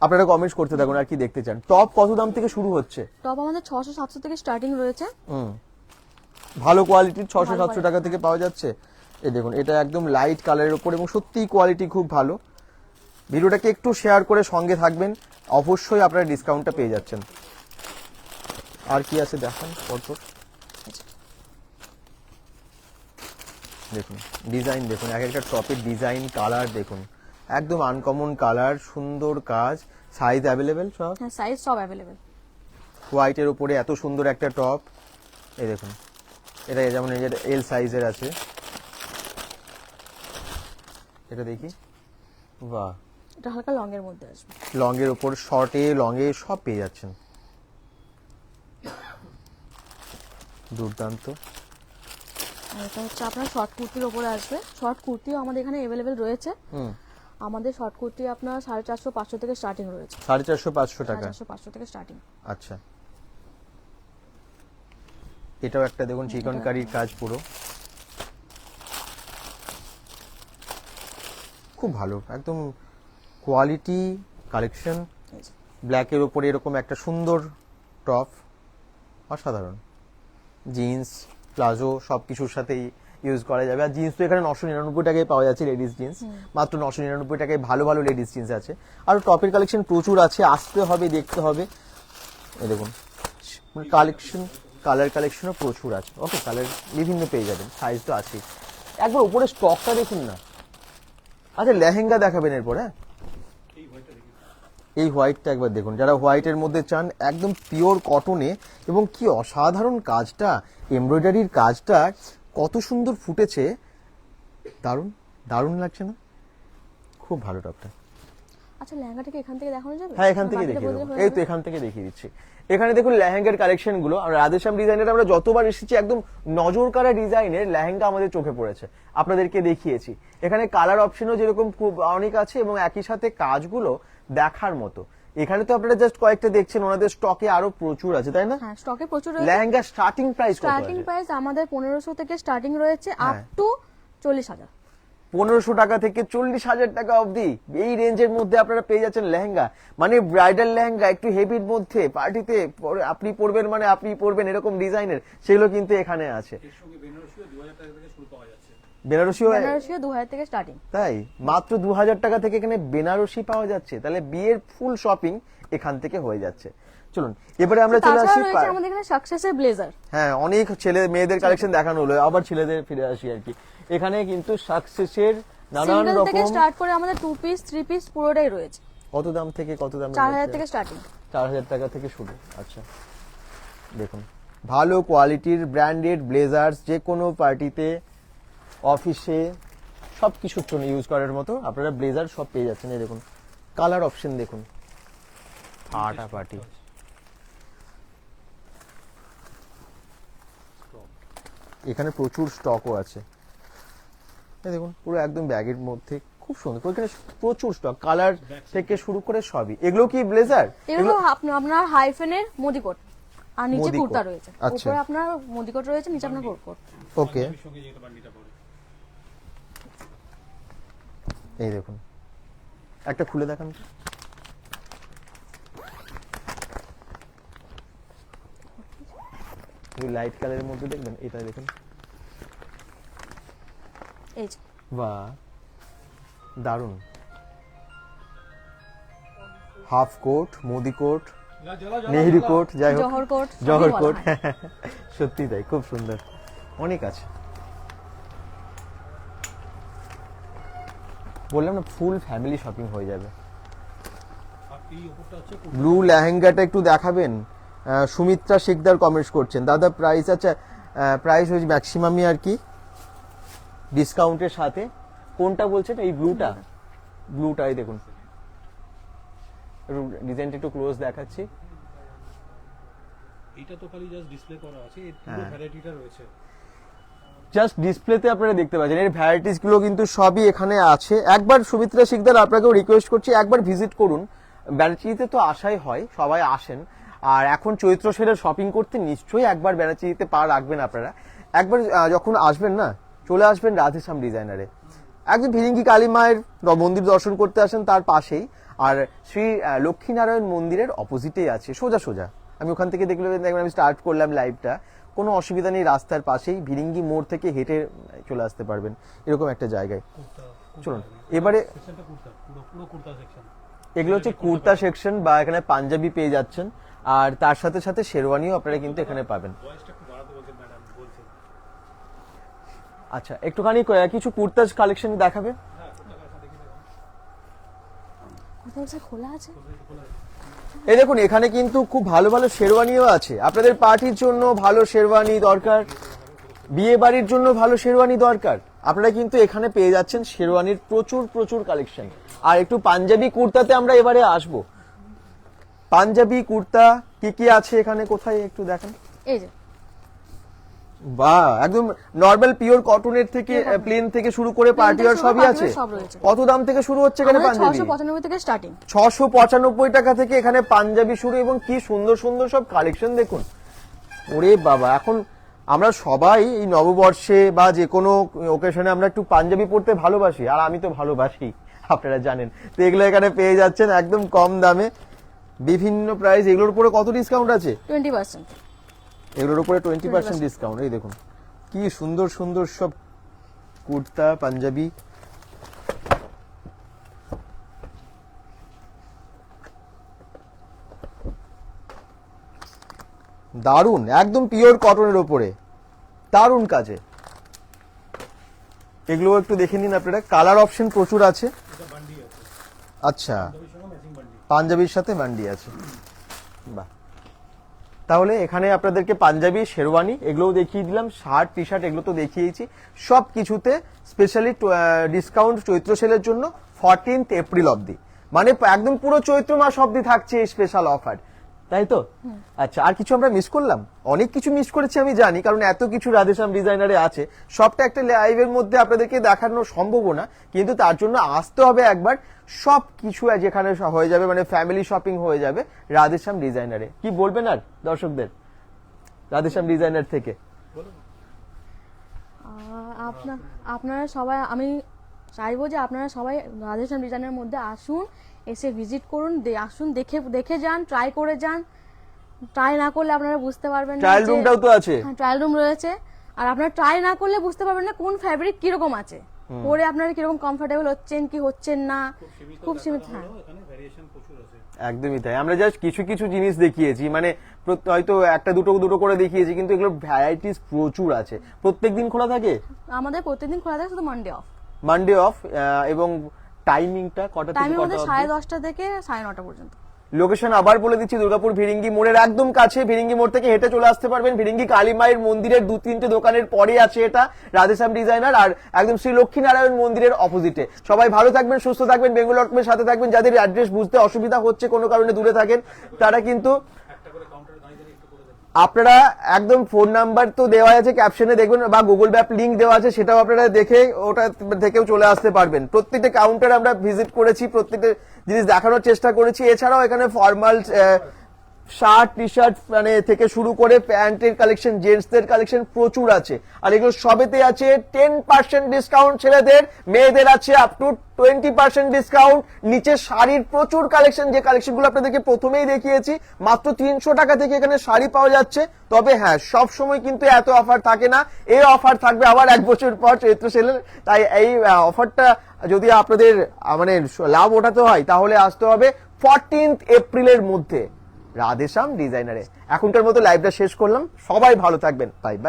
[SPEAKER 1] আপনারা কমেন্টস করতে থাকুন আর কি দেখতে চান। টপ কত দাম থেকে শুরু হচ্ছে?
[SPEAKER 2] টপ আমাদের 600-700 থেকে স্টার্টিং রয়েছে।
[SPEAKER 1] ভালো কোয়ালিটির 600-700 টাকা থেকে পাওয়া যাচ্ছে। এই দেখুন এটা একদম লাইট কালারের উপর, এবং সত্যিই কোয়ালিটি খুব ভালো। ভিডিওটাকে একটু শেয়ার করে সঙ্গে থাকবেন, অবশ্যই আপনারা ডিসকাউন্টটা পেয়ে যাচ্ছেন। আর কি আছে দেখান পরপর। দেখুন ডিজাইন দেখুন, এক একটা টপের ডিজাইন, কালার দেখুন, একদম আনকমন কালার, সুন্দর কাজ। সাইজ অ্যাভেলেবেল সব?
[SPEAKER 2] হ্যাঁ, সাইজ সব অ্যাভেলেবেল।
[SPEAKER 1] হোয়াইটের উপরে এত সুন্দর একটা টপ, এই দেখুন এটা যেমন এল সাইজের আছে। এটা দেখি, বাহ,
[SPEAKER 2] এটা হালকা লং এর মধ্যে আসবে।
[SPEAKER 1] লং এর উপর, শর্টে লংয়ে সব পেয়ে যাচ্ছেন, দুর্দান্ত।
[SPEAKER 2] আর এটা হচ্ছে আপনার শর্ট কুর্তির উপরে আসবে। শর্ট কুর্তিও আমাদের এখানে অ্যাভেলেবেল রয়েছে। আমাদের শর্ট কুর্তি আপনার 450-500 থেকে স্টার্টিং রয়েছে।
[SPEAKER 1] 450-500 টাকা,
[SPEAKER 2] 450-500 থেকে স্টার্টিং।
[SPEAKER 1] আচ্ছা। এটাও একটা দেখুন চিকনকারির কাজ, পুরো খুব ভালো, একদম কোয়ালিটি কালেকশন। ব্ল্যাকের উপরে এরকম একটা সুন্দর টপ, অসাধারণ। জিন্স প্লাজো সবকিছুর সাথেই ইউজ করা যাবে। আর জিন্স তো এখানে 999 টাকায় পাওয়া যাচ্ছে, লেডিস জিন্স মাত্র 999 টাকায় ভালো ভালো লেডিস জিন্স আছে। আর টপের কালেকশন প্রচুর আছে, আসতে হবে, দেখতে হবে। এই দেখুন কালেকশন, কালার কালেকশনও প্রচুর আছে। ওকে, কালার বিভিন্ন পেয়ে যাবেন, সাইজ তো আছেই। একবার উপরে স্টকটা দেখুন না। আচ্ছা লেহেঙ্গা দেখাবেন এরপর? হ্যাঁ, এই হোয়াইটটা একবার দেখুন, যারা হোয়াইটের মধ্যে চান, একদম পিওর কটনে, এবং কি অসাধারণ কাজটা, এমব্রয়ডারির কাজটা কত সুন্দর ফুটেছে, দারুণ দারুণ লাগছে না? খুব ভালো টপটা।
[SPEAKER 2] আচ্ছা লেহেঙ্গাটাকে এখান থেকে দেখানো যাবে?
[SPEAKER 1] হ্যাঁ, এখান থেকে দেখিয়ে দেবো। এই তো এখান থেকে দেখিয়ে দিচ্ছি। এখানে দেখুন লেহেঙ্গার কালেকশন গুলো। আর রাধেশ্যাম ডিজাইনের আমরা যতবার এসেছি, একদম নজর কাড়া ডিজাইনের লেহেঙ্গা আমাদের চোখে পড়েছে, আপনাদেরকে দেখিয়েছি। এখানে কালার অপশনও যেরকম খুব অনেক আছে, এবং একই সাথে কাজগুলো দেখার মতো। এখানে তো আপনারা জাস্ট কয়েকটা দেখছেন, ওনাদের স্টকে আরো প্রচুর আছে, তাই না?
[SPEAKER 2] হ্যাঁ, স্টকে প্রচুর রয়েছে।
[SPEAKER 1] লেহেঙ্গা স্টার্টিং প্রাইস কত?
[SPEAKER 2] স্টার্টিং প্রাইস আমাদের 1500 থেকে স্টার্টিং রয়েছে আপ টু 40,000।
[SPEAKER 1] 1500 টাকা থেকে 40,000 টাকা অবধি এই রেঞ্জের মধ্যে আপনারা পেয়ে যাচ্ছেন লেহেঙ্গা, মানে ব্রাইডাল লেহেঙ্গা একটু হেভির মধ্যে পার্টিতে আপনি পরবেন, মানে আপনি পরবেন এরকম ডিজাইনের, সেগুলো কিন্তু এখানে আছে।
[SPEAKER 3] এর সঙ্গে বেনারসিও 2000 টাকা থেকে শুরু পাওয়া যাচ্ছে।
[SPEAKER 1] বেনারসিও
[SPEAKER 2] বেনারসিও 2000 থেকে স্টার্টিং।
[SPEAKER 1] তাই মাত্র 2000 টাকা থেকে এখানে বেনারসি পাওয়া যাচ্ছে, তাহলে বিয়ের ফুল শপিং এখান থেকে হয়ে যাচ্ছে। চলুন এবারে আমরা চলে আসি
[SPEAKER 2] তাছাড়া রয়েছে আমাদের এখানে সাকসেসের ব্লেজার।
[SPEAKER 1] হ্যাঁ, অনেক ছেলে মেয়েদের কালেকশন দেখানো হলো, আবার ছেলেদের ফিরে আসি আর কি। এখানে কিন্তু সাকসেসের নানান
[SPEAKER 2] সিঙ্গেল থেকে
[SPEAKER 1] রকম,
[SPEAKER 2] স্টার্ট করে আমাদের 2 পিস 3 পিস পুরোটাই রয়েছে।
[SPEAKER 1] কত দাম থেকে কত দাম?
[SPEAKER 2] 4000 থেকে স্টার্টিং।
[SPEAKER 1] 4000 টাকা থেকে শুরু। আচ্ছা, দেখুন ভালো কোয়ালিটির ব্র্যান্ডেড ব্লেজার্স যে কোনো পার্টিতে, অফিসে সব কিছুর জন্য ইউজ করার মতো আপনারা ব্লেজার সব পেয়ে যাচ্ছেন। এই দেখুন কালার অপশন দেখুন, ফাটাফাটি। এখানে প্রচুর স্টকও আছে, এই দেখুন পুরো একদম ব্যাগের মধ্যে, খুব সুন্দর। এখানে প্রচুর স্টক, কালার থেকে শুরু করে সবই। এগুলো কি ব্লেজার?
[SPEAKER 2] এগুলো আপনার হাইফেনের মোদিকোট, আর নিচে
[SPEAKER 1] মোদিকোট।
[SPEAKER 2] কুর্তা রয়েছে।
[SPEAKER 1] আচ্ছা।
[SPEAKER 2] উপরে আপনার মোদিকোট রয়েছে, নিচে আপনার কোট।
[SPEAKER 1] ওকে,
[SPEAKER 3] এর সঙ্গে যেটা বান্ডিটা পড়ে।
[SPEAKER 1] এই দেখুন একটা খুলে দেখান তো। লাইট কালারের মধ্যে দেখবেন, এটা দেখুন,
[SPEAKER 2] এই যে
[SPEAKER 1] বাহ দারুন। Half coat, Modi coat, Nehru coat, যাই হোক
[SPEAKER 2] জহর কোট,
[SPEAKER 1] জহর
[SPEAKER 2] সবই বলা
[SPEAKER 1] কোট,
[SPEAKER 2] হয়।
[SPEAKER 1] সত্যি তাই, খুব সুন্দর, অনেক আছে। বললাম না ফুল ফ্যামিলি শপিং হয়ে যাবে।
[SPEAKER 3] আর এই উপরটা হচ্ছে
[SPEAKER 1] ব্লু লেহেঙ্গাটা একটু দেখাবেন। সুমিত্রা শেখদার কমেন্টস করছেন, দাদা প্রাইস, আচ্ছা প্রাইস হচ্ছে ম্যাক্সিমামই আর কি ডিসকাউন্টের সাথে। কোনটা বলছেন? এই ব্লুটা, ব্লুটাই দেখুন, ডিজাইনটা একটু ক্লোজ দেখাচ্ছি।
[SPEAKER 3] এটা তো খালি জাস্ট ডিসপ্লে করা আছে, এর পুরো ভ্যারাইটিটা রয়েছে।
[SPEAKER 1] জাস্ট ডিসপ্লেতে আপনারা দেখতে পাচ্ছেন, এর ভ্যারাইটিস গুলো কিন্তু সবই এখানে আছে। একবার সুমিত্রা শিকদার আপনাকেও রিকোয়েস্ট করছি, একবার ভিজিট করুন। ব্যানাচিতে তো আসাই হয়, সবাই আসেন, আর এখন চৈত্র সেলের শপিং করতে নিশ্চয়ই একবার ব্যানাচিতে পা রাখবেন আপনারা। একবার যখন আসবেন না, চলে আসবেন রাধেশ্যাম ডিজাইনারে, একদম ভিরিঙ্গি কালী মায়ের মন্দির দর্শন করতে আসেন তার পাশেই, আর শ্রী লক্ষ্মীনারায়ণ মন্দিরের অপোজিটেই আছে, সোজা সোজা। আমি ওখান থেকে দেখলে দেখবেন আমি স্টার্ট করলাম লাইভটা, কোনো অসুবিধা নেই, রাস্তার পাশেই ভিরিঙ্গি মোড় থেকে হেঁটে চলে আসতে পারবেন, এরকম একটা জায়গায়। চলুন এবারে,
[SPEAKER 3] সেকশনটা কুর্তা, পুরো কুর্তা সেকশন।
[SPEAKER 1] এগুলো হচ্ছে কুর্তা সেকশন, বা এখানে পাঞ্জাবি পেয়ে যাচ্ছেন, আর তার সাথে সাথে শেরওয়ানিও আপনারা কিন্তু এখানে পাবেন।
[SPEAKER 3] ভয়েসটা একটু বাড়াতে বলছেন ম্যাডাম, বলছেন।
[SPEAKER 1] আচ্ছা, একটুখানি কিছু কুর্তা কালেকশন দেখাবে?
[SPEAKER 3] হ্যাঁ, কুর্তা কালেকশন দেখি দেখুন।
[SPEAKER 2] কোথাও খোলা আছে।
[SPEAKER 1] এই দেখুন এখানে কিন্তু খুব ভালো ভালো শেরওয়ানিও আছে। আপনাদের পার্টির জন্য ভালো শেরওয়ানি দরকার, বিয়ে বাড়ির জন্য ভালো শেরওয়ানি দরকার, আপনারা কিন্তু এখানে পেয়ে যাচ্ছেন শেরওয়ানির প্রচুর প্রচুর কালেকশন। আর একটু পাঞ্জাবি কুর্তাতে আমরা এবারে আসবো। পাঞ্জাবি কুর্তা কি কি আছে এখানে, কোথায় একটু দেখান।
[SPEAKER 2] এই যে
[SPEAKER 1] বাহ, একদম নরমাল পিওর কটনের থেকে, প্লেন থেকে শুরু করে পার্টি ওয়্যার সবই আছে।
[SPEAKER 2] সব রয়েছে।
[SPEAKER 1] কত দাম থেকে শুরু হচ্ছে এখানে
[SPEAKER 2] আমাদের
[SPEAKER 1] পাঞ্জাবি?
[SPEAKER 2] 695 থেকে স্টার্টিং।
[SPEAKER 1] 695 টাকা থেকে এখানে পাঞ্জাবি শুরু, এবং কি সুন্দর সুন্দর সব কালেকশন দেখুন। ওরে বাবা, এখন আমরা সবাই এই নববর্ষে বা যে কোনো ওকেশনে আমরা একটু পাঞ্জাবি পরতে ভালোবাসি, আর আমি তো ভালোবাসি, আপনারা জানেন। তো এগুলো এখানে পেয়ে যাচ্ছেন একদম কম দামে, বিভিন্ন প্রাইস। এগুলোর উপরে কত ডিসকাউন্ট আছে?
[SPEAKER 2] 20%।
[SPEAKER 1] এগুলোর উপরে 20% ডিসকাউন্ট। এই দেখুন কি সুন্দর সুন্দর সব কুর্তা পাঞ্জাবি। দারুন, একদম পিওর কটনের উপরে, দারুন কাজে। এগুলো একটু দেখে নিন আপনারা, কালার অপশন প্রচুর আছে।
[SPEAKER 3] এটা বান্ডি আছে,
[SPEAKER 1] আচ্ছা,
[SPEAKER 3] পাঞ্জাবির সঙ্গে ম্যাচিং বান্ডি।
[SPEAKER 1] পাঞ্জাবির সাথে মান্ডি আছে, বাহ। তাহলে এখানে আপনাদেরকে পাঞ্জাবি, শেরওয়ানি এগুলোও দেখিয়ে দিলাম, শার্ট টি শার্ট এগুলো তো দেখিয়েছি। সব কিছুতে স্পেশালি ডিসকাউন্ট চৈত্র সেলের জন্য 14th এপ্রিল অবধি, মানে একদম পুরো চৈত্র মাস অবধি থাকছে এই স্পেশাল অফার, তাই তো? আচ্ছা, আর কিছু আমরা মিস করলাম? অনেক কিছু মিস করেছি আমি জানি, কারণ এত কিছু রাধেশ্যাম ডিজাইনারে আছে, সবটা একটা লাইভের মধ্যে আপনাদেরকে দেখানো সম্ভব না, কিন্তু তার জন্য আসতে হবে একবার। সব কিছু যেখানে হয়ে যাবে, মানে ফ্যামিলি শপিং হয়ে যাবে রাধেশ্যাম ডিজাইনারে। কি বলবেন আর দর্শকদের রাধেশ্যাম ডিজাইনার থেকে?
[SPEAKER 2] আপনারা সবাই, আমি চাইবো যে আপনারা সবাই রাধেশ্যাম ডিজাইনের মধ্যে আসুন, এসে ভিজিট করুন, আসুন দেখে যান, ট্রাই করে যান। ট্রাই না করলে আপনারা বুঝতে পারবেন না।
[SPEAKER 1] ট্রায়াল রুমটাও তো আছে।
[SPEAKER 2] হ্যাঁ, ট্রায়াল রুম রয়েছে। আর আপনারা ট্রাই না করলে বুঝতে পারবেন না কোন ফ্যাব্রিক কিরকম আছে, পরে আপনারা কিরকম কমফোর্টেবল হচ্ছেন কি হচ্ছেন না। খুব সীমিত। হ্যাঁ,
[SPEAKER 3] এখানে ভ্যারিয়েশন প্রচুর আছে।
[SPEAKER 1] একদমই তাই। আমরা জাস্ট কিছু কিছু জিনিস দেখিয়েছি, মানে হয়তো একটা দুটো করে দেখিয়েছি, কিন্তু এগুলো ভ্যারাইটিস প্রচুর আছে। প্রত্যেকদিন খোলা থাকে?
[SPEAKER 2] আমাদের প্রতিদিন খোলা থাকে, শুধু মানডে অফ।
[SPEAKER 1] Monday of. এবং টাইমিংটা কটা থেকে
[SPEAKER 2] টাইমের মধ্যে
[SPEAKER 1] কটা?
[SPEAKER 2] 10:30 থেকে 9:30 পর্যন্ত।
[SPEAKER 1] লোকেশন আবার বলে দিচ্ছি, দুর্গাপুর ভিরিঙ্গি মোড়ের একদম কাছে। ভিরিঙ্গি মোড় থেকে হেঁটে চলে আসতে পারবেন। ভিরিঙ্গি কালী মায়ের মন্দিরের 2-3টে দোকানের পরে আছে এটা রাধেশ্যাম ডিজাইনার, আর একদম শ্রী লক্ষ্মীনারায়ণ মন্দিরের অপোজিটে। সবাই ভালো থাকবেন, সুস্থ থাকবেন, বেঙ্গল ডটকমের সাথে থাকবেন। যাদের অ্যাড্রেস বুঝতে অসুবিধা হচ্ছে, কোনো কারণে দূরে থাকেন, তারা কিন্তু আপনারা একদম ফোন নাম্বার তো দেওয়া আছে ক্যাপশনে দেখবেন, বা গুগল ম্যাপ লিংক দেওয়া আছে, সেটাও আপনারা দেখে ওটা থেকেও চলে আসতে পারবেন। প্রত্যেকটা কাউন্টার আমরা ভিজিট করেছি, প্রত্যেকটা জিনিস দেখানোর চেষ্টা করেছি। এছাড়াও এখানে ফর্মাল শার্ট টি শার্ট মানে থেকে শুরু করে প্যান্টের কালেকশন, জেন্টসদের কালেকশন প্রচুর আছে। আর এগুলো সবেতে আছে 10% ডিসকাউন্ট ছেলেদের, মেয়েদের আছে আপ টু 20% ডিসকাউন্ট। নিচে শাড়ির প্রচুর কালেকশন, যে কালেকশনগুলো আপনাদেরকে প্রথমেই দেখিয়েছি। মাত্র 300 টাকা থেকে এখানে শাড়ি পাওয়া যাচ্ছে। তবে হ্যাঁ, সব সময় কিন্তু এত অফার থাকে না। এই অফার থাকবে আবার 1 বছর পর চৈত্র সেলের। তাই এই অফারটা যদি আপনাদের মানে লাভ ওঠাতে হয়, তাহলে আসতে হবে 14 এপ্রিলের মধ্যে রাধেশ্যাম ডিজাইনারে। এখনকার মতো লাইভটা শেষ করলাম। সবাই ভালো থাকবেন, বাই বাই।